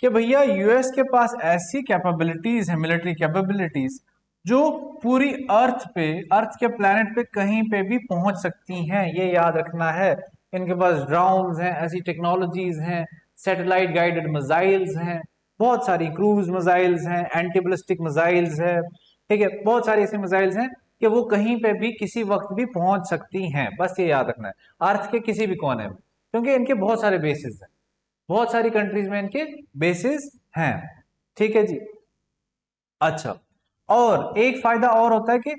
कि भैया यूएस के पास ऐसी कैपेबिलिटीज है, मिलिट्री कैपेबिलिटीज, जो पूरी अर्थ पे, अर्थ के प्लेनेट पे कहीं पे भी पहुंच सकती हैं, ये याद रखना है। इनके पास ड्रोन्स हैं, ऐसी टेक्नोलॉजीज हैं, सैटेलाइट गाइडेड मिसाइल्स हैं, बहुत सारी क्रूज मिसाइल्स हैं, एंटी बैलिस्टिक मिसाइल्स है, ठीक है, बहुत सारी ऐसी मिसाइल्स हैं कि वो कहीं पे भी किसी वक्त भी पहुंच सकती हैं। बस ये याद रखना है, अर्थ के किसी भी कोने में, क्योंकि इनके बहुत सारे बेसिस हैं, बहुत सारी कंट्रीज में इनके बेसिस हैं, ठीक है जी। अच्छा, और एक फायदा और होता है कि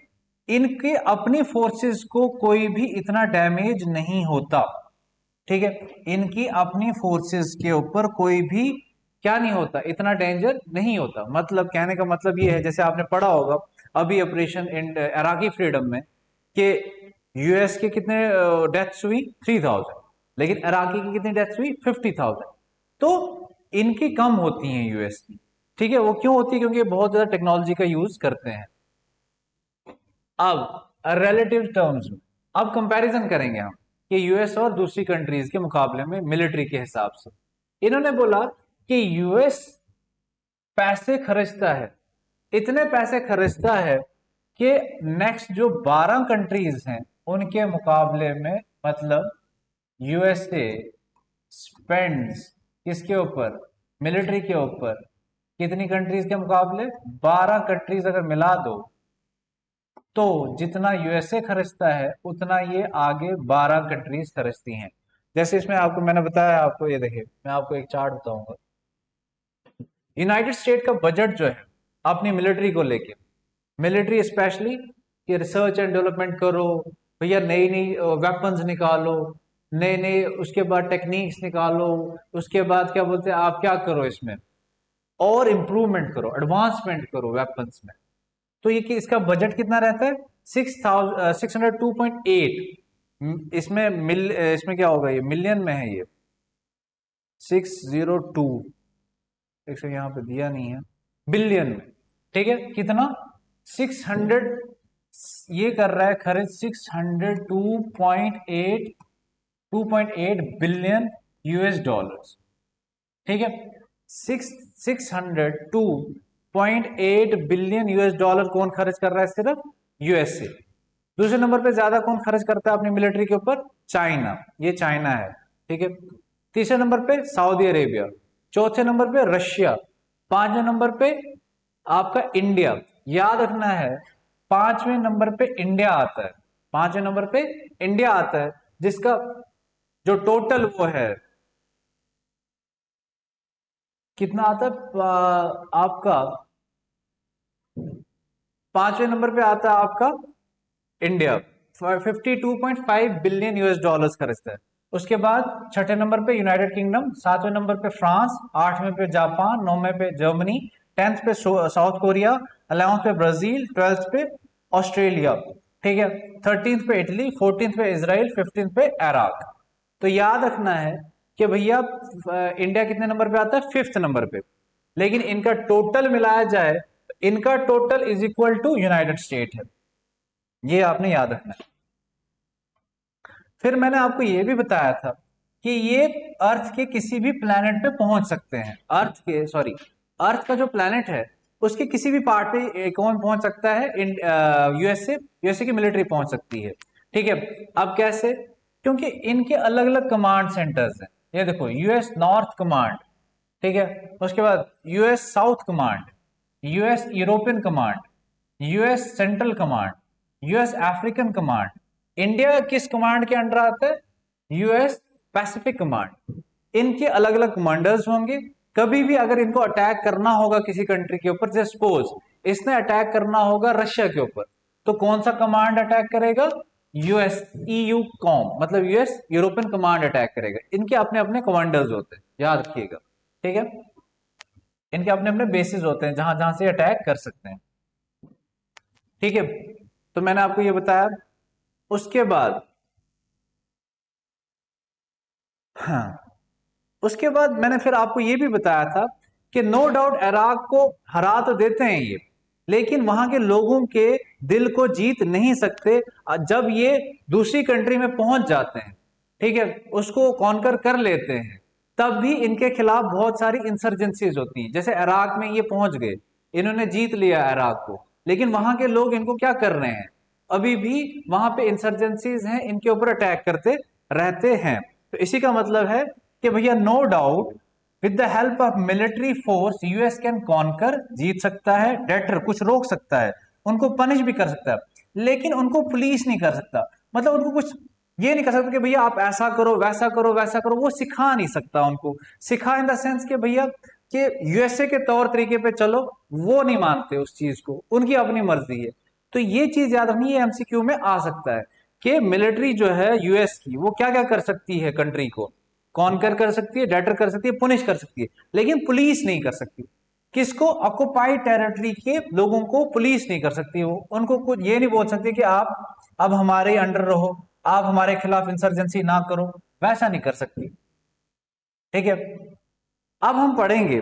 इनके अपनी फोर्सेस को कोई भी इतना डैमेज नहीं होता, ठीक है। इनकी अपनी फोर्सेस के ऊपर कोई भी क्या नहीं होता, इतना डेंजर नहीं होता। मतलब कहने का मतलब ये है, जैसे आपने पढ़ा होगा अभी ऑपरेशन अराकी फ्रीडम में कि यूएस के कितने डेथ्स हुई, 3000, लेकिन अराकी की कितनी डेथ्स हुई, 50,000। तो इनकी कम होती हैं यूएस की, ठीक है। वो क्यों होती है, क्योंकि ये बहुत ज्यादा टेक्नोलॉजी का यूज करते हैं। अब रिलेटिव टर्म्स में अब कंपैरिजन करेंगे हम कि यूएस और दूसरी कंट्रीज के मुकाबले में मिलिट्री के हिसाब से। इन्होंने बोला कि यूएस पैसे खर्चता है, इतने पैसे खर्चता है कि नेक्स्ट जो 12 कंट्रीज हैं उनके मुकाबले में, मतलब यूएसए स्पेंड्स किसके ऊपर, मिलिट्री के ऊपर, कितनी कंट्रीज के मुकाबले, 12 कंट्रीज अगर मिला दो तो जितना यूएसए खर्चता है उतना ये आगे 12 कंट्रीज खर्चती हैं। जैसे इसमें आपको मैंने बताया, आपको ये देखिए, मैं आपको एक चार्ट बताऊंगा। यूनाइटेड स्टेट का बजट जो है अपनी मिलिट्री को लेके, मिलिट्री स्पेशली कि रिसर्च एंड डेवलपमेंट करो भैया, नई नई वेपन्स निकालो, नए नए उसके बाद टेक्निक्स निकालो, उसके बाद क्या बोलते हैं आप क्या करो इसमें और इम्प्रूवमेंट करो, एडवांसमेंट करो वेपन्स में। तो ये कि इसका बजट कितना रहता है 602.8। इसमें क्या होगा, ये मिलियन में है, ये 602, एक सौ यहाँ पे दिया नहीं है, बिलियन में। ठीक है, कितना 600, ये कर रहा है खर्च 2.8 यूएस डॉलर्स। ठीक है, 602.8 बिलियन यूएस डॉलर कौन खर्च कर रहा है, सिर्फ यूएसए। दूसरे नंबर पे ज्यादा कौन खर्च करता है अपनी मिलिट्री के ऊपर, चाइना, ये चाइना है। ठीक है, तीसरे नंबर पे सऊदी अरेबिया, चौथे नंबर पे रशिया, पांचवें नंबर पे आपका इंडिया। याद रखना है, पांचवें नंबर पे इंडिया आता है, पांचवें नंबर पे इंडिया आता है, जिसका जो टोटल वो है कितना आता है आपका, पांचवें नंबर पे आता है आपका इंडिया, 52.5 बिलियन यूएस डॉलर्स खर्चता है। उसके बाद छठे नंबर पे यूनाइटेड किंगडम, सातवें नंबर पे फ्रांस, आठवें पे जापान, नौवें पे जर्मनी, टेंथ पे साउथ कोरिया, 11th पे ब्राजील, ट्वेल्थ पे ऑस्ट्रेलिया। ठीक है, 13th पे इटली, 14th पे इसराइल, 15th पे इराक। तो याद रखना है कि भैया इंडिया कितने नंबर पे आता है, फिफ्थ नंबर पे। लेकिन इनका टोटल मिलाया जाए तो इनका total is equal to United State है, ये आपने याद रखना है। फिर मैंने आपको यह भी बताया था कि ये अर्थ के किसी भी प्लैनेट पे पहुंच सकते हैं, अर्थ का जो प्लैनेट है उसके किसी भी पार्ट पे कौन पहुंच सकता है, यूएसए की मिलिट्री पहुंच सकती है। ठीक है, अब कैसे, क्योंकि इनके अलग अलग कमांड सेंटर्स हैं। ये देखो, यूएस नॉर्थ कमांड, ठीक है, उसके बाद US south command, US European command, US central command, US African command. India किस कमांड के अंडर आता है, यूएस पैसिफिक कमांड। इनके अलग अलग कमांडर्स होंगे। कभी भी अगर इनको अटैक करना होगा किसी कंट्री के ऊपर, जैसे सपोज इसने अटैक करना होगा रशिया के ऊपर, तो कौन सा कमांड अटैक करेगा, यूएस ईयू कॉम, मतलब यूएस यूरोपियन कमांड अटैक करेगा। इनके अपने अपने कमांडर्स होते हैं, याद रखिएगा। ठीक है, इनके अपने अपने बेसिस होते हैं जहां जहां से अटैक कर सकते हैं। ठीक है, तो मैंने आपको ये बताया। उसके बाद हाँ, उसके बाद मैंने फिर आपको ये भी बताया था कि नो डाउट इराक को हरा तो देते हैं ये, लेकिन वहां के लोगों के दिल को जीत नहीं सकते। जब ये दूसरी कंट्री में पहुंच जाते हैं, ठीक है, उसको कॉन्कर कर लेते हैं, तब भी इनके खिलाफ बहुत सारी इंसर्जेंसीज होती हैं। जैसे इराक में ये पहुंच गए, इन्होंने जीत लिया इराक को, लेकिन वहां के लोग इनको क्या कर रहे हैं, अभी भी वहां पे इंसर्जेंसीज हैं, इनके ऊपर अटैक करते रहते हैं। तो इसी का मतलब है कि भैया no doubt with the help of military force US can conquer, जीत सकता है, डेटर कुछ रोक सकता है, उनको पनिश भी कर सकता है, लेकिन उनको पुलिस नहीं कर सकता। मतलब उनको कुछ ये नहीं कर सकता कि भैया आप ऐसा करो वैसा करो वैसा करो, वो सिखा नहीं सकता उनको। सिखा इन द सेंस कि भैया कि यूएसए के तौर तरीके पे चलो, वो नहीं मानते उस चीज को, उनकी अपनी मर्जी है। तो ये चीज याद रखनी, ये एमसीक्यू में आ सकता है कि मिलिट्री जो है यूएस की, वो क्या क्या कर सकती है, कंट्री को कॉन्कर कर सकती है, डेटर कर सकती है, पुनिश कर सकती है, लेकिन पुलिस नहीं कर सकती। किसको, ऑक्युपाइड टेरिटरी के लोगों को पुलिस नहीं कर सकती। वो उनको कुछ ये नहीं बोल सकती कि आप अब हमारे अंडर रहो, आप हमारे खिलाफ इंसर्जेंसी ना करो, वैसा नहीं कर सकती। ठीक है, अब हम पढ़ेंगे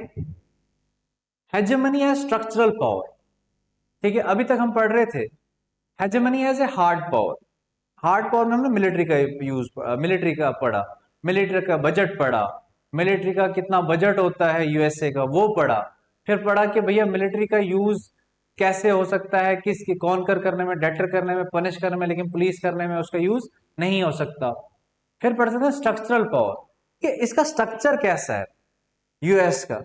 हेजेमनी एज स्ट्रक्चरल पावर। ठीक है, अभी तक हम पढ़ रहे थे hegemony as a hard power. Hard power में हमने मिलिट्री का यूज, मिलिट्री का पढ़ा, मिलिट्री का बजट पढ़ा, मिलिट्री का कितना बजट होता है यूएसए का वो पढ़ा। फिर पढ़ा कि भैया मिलिट्री का यूज कैसे हो सकता है, किसकी कॉन्कर करने में, डेटर करने में, पनिश करने में, लेकिन पुलिस करने में उसका यूज नहीं हो सकता। फिर पढ़ते थे स्ट्रक्चरल पावर, कि इसका स्ट्रक्चर कैसा है यूएस का,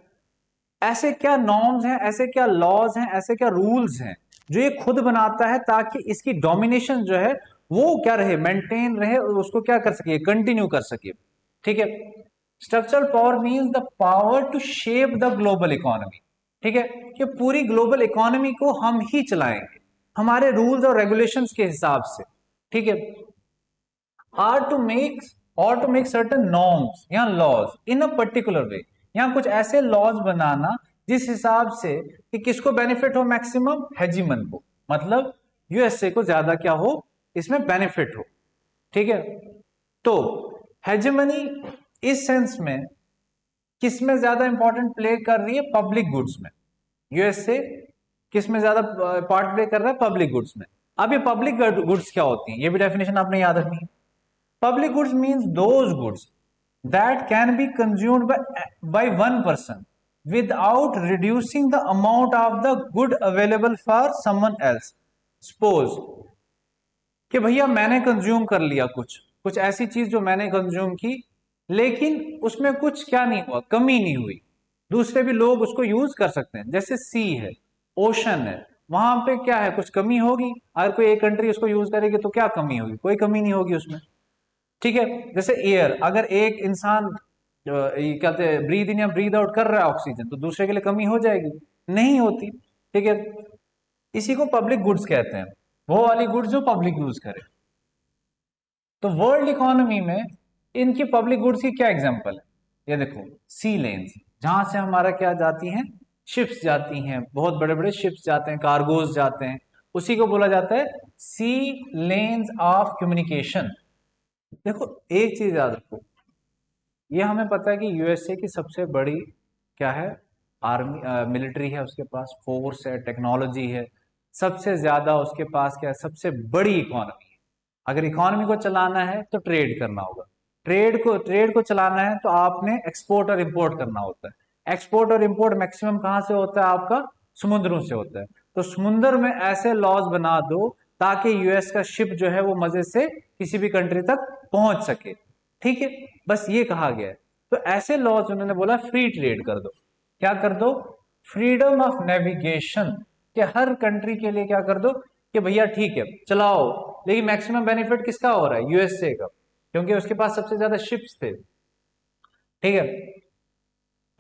ऐसे क्या नॉर्म्स हैं, ऐसे क्या लॉज हैं, ऐसे क्या रूल्स हैं जो ये खुद बनाता है, ताकि इसकी डोमिनेशन जो है वो क्या रहे, मेंटेन रहे, और उसको क्या कर सके, कंटिन्यू कर सके। ठीक है, structural power means the power to shape the global economy. ठीक है, कि पूरी ग्लोबल इकोनॉमी को हम ही चलाएंगे, हमारे रूल्स और रेगुलेशंस के हिसाब से, ठीक है, are to make certain norms या laws in a particular way, यहाँ कुछ ऐसे लॉज बनाना जिस हिसाब से कि किसको बेनिफिट हो, मैक्सिमम हेजिमन को, मतलब यूएसए को ज्यादा क्या हो, इसमें बेनिफिट हो, ठीक है। तो हेजिमनी इस सेंस में किसमें ज्यादा इंपॉर्टेंट प्ले कर रही है, पब्लिक गुड्स में। यूएसए किसमें ज्यादा पार्ट प्ले कर रहा है, पब्लिक गुड्स में। अब ये पब्लिक गुड्स क्या होती हैं, ये भी डेफिनेशन आपने याद रखनी है। Public goods means those goods that can be consumed by one person without reducing the amount of the good available for someone else. Suppose कि भैया मैंने कंज्यूम कर लिया कुछ कुछ ऐसी चीज जो मैंने कंज्यूम की, लेकिन उसमें कुछ क्या नहीं हुआ, कमी नहीं हुई, दूसरे भी लोग उसको यूज कर सकते हैं। जैसे सी है, ओशन है, वहां पे क्या है, कुछ कमी होगी, अगर कोई एक कंट्री उसको यूज करेगी तो क्या कमी होगी, कोई कमी नहीं होगी उसमें, ठीक है। जैसे एयर, अगर एक इंसान ये कहते हैं ब्रीद इन या ब्रीद आउट कर रहा है ऑक्सीजन, तो दूसरे के लिए कमी हो जाएगी, नहीं होती, ठीक है। इसी को पब्लिक गुड्स कहते हैं, वो वाली गुड्स जो पब्लिक यूज करे। तो वर्ल्ड इकोनॉमी में इनकी पब्लिक गुड्स की क्या एग्जांपल है, ये देखो, सी लेन्स, जहां से हमारा क्या जाती हैं, शिप्स जाती हैं, बहुत बड़े बड़े शिप्स जाते हैं, कार्गोज जाते हैं, उसी को बोला जाता है सी लेन्स ऑफ कम्युनिकेशन। देखो एक चीज याद रखो, ये हमें पता है कि यूएसए की सबसे बड़ी क्या है, आर्मी, मिलिट्री है, उसके पास फोर्स है, टेक्नोलॉजी है, सबसे ज्यादा उसके पास क्या है, सबसे बड़ी इकोनॉमी है। अगर इकोनॉमी को चलाना है तो ट्रेड करना होगा, ट्रेड को चलाना है तो आपने एक्सपोर्ट और इंपोर्ट करना होता है। एक्सपोर्ट और इंपोर्ट मैक्सिमम कहां से होता है, आपका समुद्रों से होता है। तो समुद्र में ऐसे लॉज बना दो ताकि यूएस का शिप जो है वो मजे से किसी भी कंट्री तक पहुंच सके, ठीक है, बस ये कहा गया है। तो ऐसे लॉज उन्होंने बोला फ्री ट्रेड कर दो, क्या कर दो, फ्रीडम ऑफ नेविगेशन, कि हर कंट्री के लिए क्या कर दो कि भैया ठीक है चलाओ, लेकिन मैक्सिमम बेनिफिट किसका हो रहा है, यूएसए का, क्योंकि उसके पास सबसे ज्यादा शिप्स थे, ठीक है।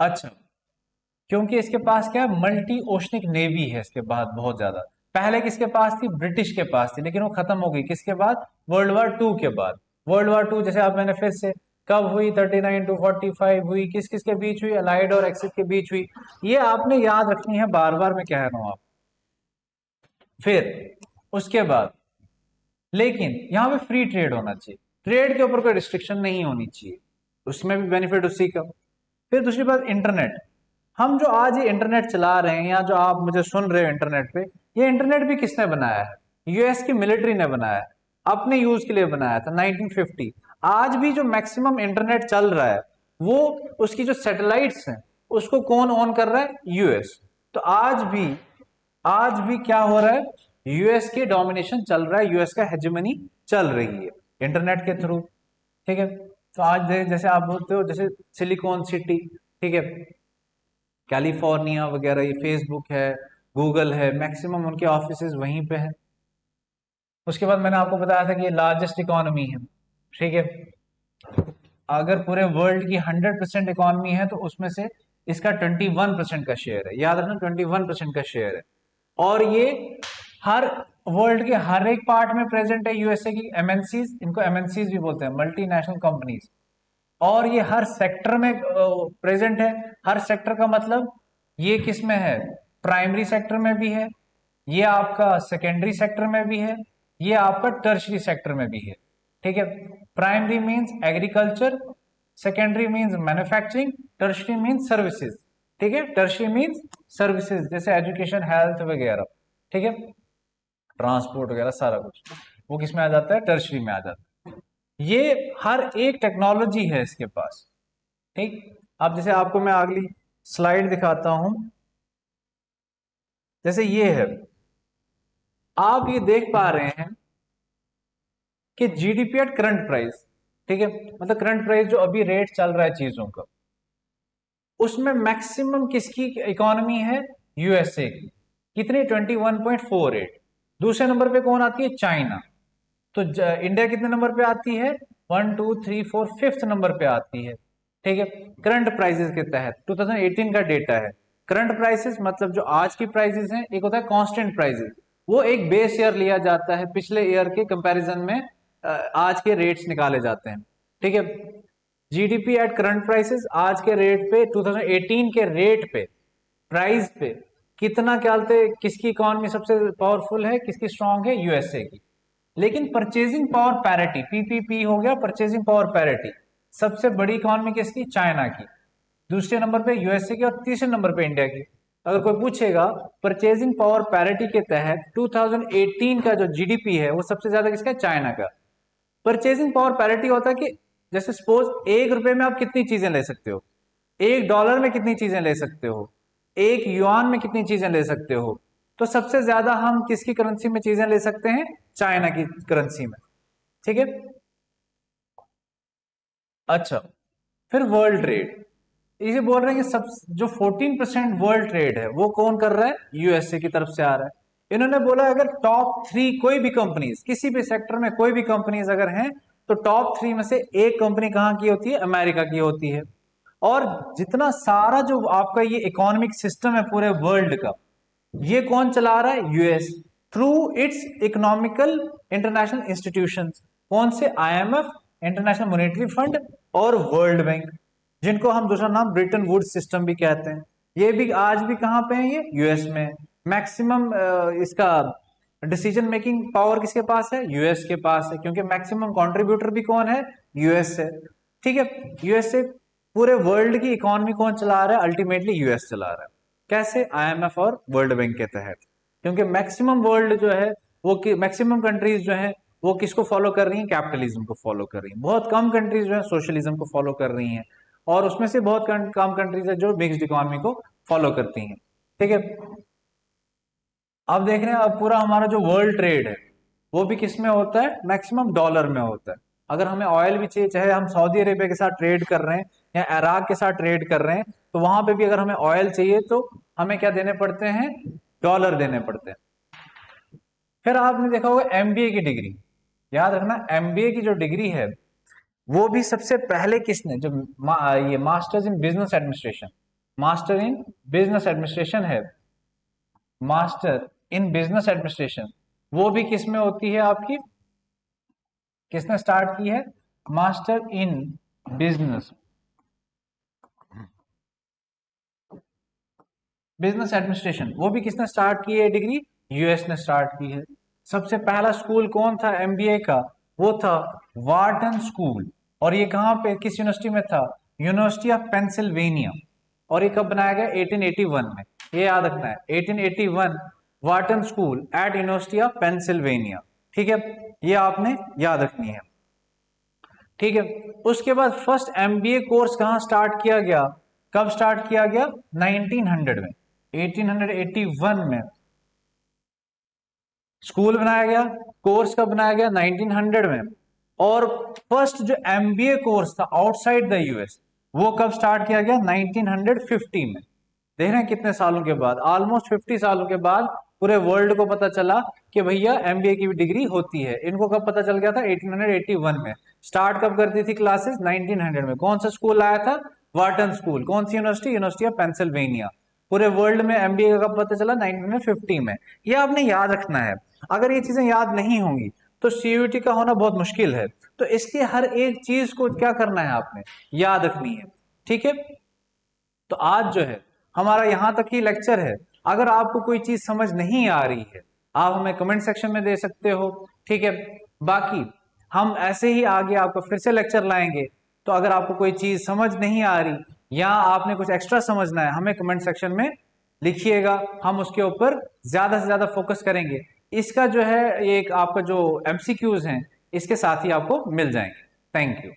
अच्छा, क्योंकि इसके पास क्या है, मल्टी ओशनिक नेवी है इसके बाद बहुत ज्यादा। पहले किसके पास थी, ब्रिटिश के पास थी, लेकिन वो खत्म हो गई किसके बाद, वर्ल्ड वार 2 के बाद। वर्ल्ड वार 2 जैसे आप, मैंने फिर से, कब हुई, 39 to 45 हुई, किस किस के बीच हुई, अलाइड और एक्सिस के बीच हुई, ये आपने याद रखनी है, बार बार मैं कह रहा हूं आप। फिर उसके बाद, लेकिन यहां पे फ्री ट्रेड होना चाहिए, ट्रेड के ऊपर कोई रिस्ट्रिक्शन नहीं होनी चाहिए, उसमें भी बेनिफिट उसी का। फिर दूसरी बात, इंटरनेट, हम जो आज ये इंटरनेट चला रहे हैं या जो आप मुझे सुन रहे हो इंटरनेट पे, ये इंटरनेट भी किसने बनाया है, यूएस की मिलिट्री ने बनाया है, अपने यूज के लिए बनाया था 1950। आज भी जो मैक्सिमम इंटरनेट चल रहा है वो, उसकी जो सैटेलाइट्स हैं उसको कौन ऑन कर रहा है, यूएस। तो आज भी क्या हो रहा है, यूएस के डोमिनेशन चल रहा है, यूएस का हेजेमनी चल रही है इंटरनेट के थ्रू, ठीक है। तो आज जैसे आप बोलते हो, जैसे सिलिकॉन सिटी, ठीक है, कैलिफोर्निया वगैरह, ये फेसबुक है, गूगल है, मैक्सिमम उनके ऑफिसेज वहीं पे हैं। उसके बाद मैंने आपको बताया था कि ये लार्जेस्ट इकोनॉमी है, ठीक है। अगर पूरे वर्ल्ड की 100% इकोनॉमी है तो उसमें से इसका 21% का शेयर है, याद रखना 21% का शेयर है। और ये हर वर्ल्ड के हर एक पार्ट में प्रेजेंट है, यूएसए की एमएनसीज, इनको एमएनसीज भी बोलते हैं, मल्टीनेशनल कंपनीज। और ये हर सेक्टर में प्रेजेंट है। हर सेक्टर का मतलब ये किस में है, प्राइमरी सेक्टर में भी है, ये आपका सेकेंडरी सेक्टर में भी है, ये आपका टर्शरी सेक्टर में भी है, ठीक है। Primary means agriculture, secondary means manufacturing, tertiary means services, ठीक है। टर्शरी मींस सर्विसेज जैसे एजुकेशन, हेल्थ वगैरह, ठीक है, ट्रांसपोर्ट वगैरह सारा कुछ, वो किस में आ जाता है, टर्शरी में आ जाता है। ये हर एक टेक्नोलॉजी है इसके पास, ठीक। अब जैसे आपको मैं अगली स्लाइड दिखाता हूं, जैसे ये है, आप ये देख पा रहे हैं कि जीडीपी एट करंट प्राइस, ठीक है, मतलब करंट प्राइस जो अभी रेट चल रहा है चीजों का, उसमें मैक्सिमम किसकी इकोनॉमी है, यूएसए की, कितनी, 21.48। दूसरे नंबर पे कौन आती है, चाइना। तो इंडिया कितने नंबर पे आती है, 1 2 3 4 5th नंबर पे आती है, ठीक है। करंट प्राइसेस के तहत 2018 का डेटा है। करंट प्राइसेस मतलब जो आज की प्राइसेस हैं, एक होता है कांस्टेंट प्राइसेस, वो एक बेस ईयर लिया जाता है, पिछले ईयर के कंपैरिजन में आज के रेट्स निकाले जाते हैं। ठीक है, जीडीपी एट करंट प्राइसेस, आज के रेट पे 2018 के रेट पे, प्राइस पे कितना क्या बोलते, किसकी इकोनॉमी सबसे पावरफुल है, किसकी स्ट्रांग है, यूएसए की। लेकिन परचेजिंग पावर पैरिटी, पीपीपी हो गया, परचेजिंग पावर पैरिटी, सबसे बड़ी इकोनॉमी किसकी, चाइना की, दूसरे नंबर पे यूएसए की, और तीसरे नंबर पे इंडिया की। अगर कोई पूछेगा परचेजिंग पावर पैरिटी के तहत 2018 का जो जीडीपी है वो सबसे ज्यादा किसका, चाइना का। परचेजिंग पावर पैरिटी होता है कि जैसे सपोज 1 रुपए में आप कितनी चीजें ले सकते हो, $1 में कितनी चीजें ले सकते हो, 1 युआन में कितनी चीजें ले सकते हो। तो सबसे ज्यादा हम किसकी करेंसी में चीजें ले सकते हैं, चाइना की करेंसी में। ठीक है, अच्छा, फिर वर्ल्ड ट्रेड, इसे बोल रहे हैं कि सब जो 14% वर्ल्ड ट्रेड है वो कौन कर रहा है, यूएसए की तरफ से आ रहा है। इन्होंने बोला अगर टॉप 3 कोई भी कंपनीज, किसी भी सेक्टर में कोई भी कंपनीज अगर हैं, तो टॉप 3 में से एक कंपनी कहां की होती है, अमेरिका की होती है। और जितना सारा जो आपका ये इकोनॉमिक सिस्टम है पूरे वर्ल्ड का, ये कौन चला रहा है, US, through it's economical international institutions. कौन से, आईएमएफ, इंटरनेशनल मॉनेटरी फंड और वर्ल्ड बैंक, जिनको हम दूसरा नाम ब्रिटन वुड्स सिस्टम भी कहते हैं। ये भी आज भी कहां पे है, ये यूएस में। मैक्सिमम इसका डिसीजन मेकिंग पावर किसके पास है, यूएस के पास है, क्योंकि मैक्सिमम कंट्रीब्यूटर भी कौन है, यूएस है। ठीक है, यूएस से पूरे वर्ल्ड की इकोनॉमी कौन चला रहा है, अल्टीमेटली यूएस चला रहा है। कैसे, आईएमएफ और वर्ल्ड बैंक के तहत। क्योंकि मैक्सिमम वर्ल्ड जो है वो, मैक्सिमम कंट्रीज जो है वो किसको फॉलो कर रही हैं, कैपिटलिज्म को फॉलो कर रही हैं। बहुत कम कंट्रीज जो है सोशलिज्म को फॉलो कर रही हैं, और उसमें से बहुत कम कंट्रीज है जो मिक्स्ड इकोनॉमी को फॉलो करती हैं। ठीक है, अब देख रहे हैं, अब पूरा हमारा जो वर्ल्ड ट्रेड है वो भी किस में होता है, मैक्सिमम डॉलर में होता है। अगर हमें ऑयल भी चाहिए, चाहे हम सऊदी अरेबिया के साथ ट्रेड कर रहे हैं या इराक के साथ ट्रेड कर रहे हैं, तो वहां पे भी अगर हमें ऑयल चाहिए तो हमें क्या देने पड़ते हैं, डॉलर देने पड़ते हैं। फिर आपने देखा होगा एमबीए की डिग्री, याद रखना एमबीए की जो डिग्री है वो भी सबसे पहले किसने, जो ये masters in business administration, master in business administration है, मास्टर इन बिजनेस एडमिनिस्ट्रेशन, वो भी किस में होती है आपकी, किसने स्टार्ट की है, master in business business administration, वो भी किसने स्टार्ट की है डिग्री, यूएस ने स्टार्ट की है। सबसे पहला स्कूल कौन था एमबीए का, वो था वार्टन स्कूल, और ये कहां पे, किस यूनिवर्सिटी में था, यूनिवर्सिटी ऑफ पेंसिल्वेनिया। और ये कब बनाया गया, 1881 में, ये याद रखना है, 1881 Wharton school eight university of Pennsylvania. ठीक है, ये आपने याद रखनी है। ठीक है, उसके बाद फर्स्ट एमबीए कोर्स कहां स्टार्ट किया गया, कब स्टार्ट किया गया, 1900 में, 1881 में स्कूल बनाया गया। कोर्स कब बनाया गया, 1900 में। और फर्स्ट जो एमबीए कोर्स था आउटसाइड द यूएस, वो कब स्टार्ट किया गया, 1950 में। देख रहे हैं कितने सालों के बाद, ऑलमोस्ट 50 सालों के बाद पूरे वर्ल्ड को पता चला कि भैया एमबीए की भी डिग्री होती है। इनको कब पता चल गया था, 1881 में। स्टार्ट कब करती थी क्लासेस, 1900 में। कौन सा स्कूल आया था, वार्टन स्कूल। कौन सी यूनिवर्सिटी, यूनिवर्सिटी ऑफ पेंसिल्वेनिया। पूरे वर्ल्ड में एमबीए का कब पता चला, 1950 में। ये आपने याद रखना है। अगर ये चीजें याद नहीं होंगी तो सीयूईटी का होना बहुत मुश्किल है। तो इसके हर एक चीज को क्या करना है, आपने याद रखनी है। ठीक है, तो आज जो है हमारा यहां तक ही लेक्चर है। अगर आपको कोई चीज समझ नहीं आ रही है, आप हमें कमेंट सेक्शन में दे सकते हो। ठीक है, बाकी हम ऐसे ही आगे आपको फिर से लेक्चर लाएंगे। तो अगर आपको कोई चीज समझ नहीं आ रही या आपने कुछ एक्स्ट्रा समझना है, हमें कमेंट सेक्शन में लिखिएगा, हम उसके ऊपर ज्यादा से ज्यादा फोकस करेंगे। इसका जो है, ये एक आपका जो एमसीक्यूज हैं, इसके साथ ही आपको मिल जाएंगे। Thank you.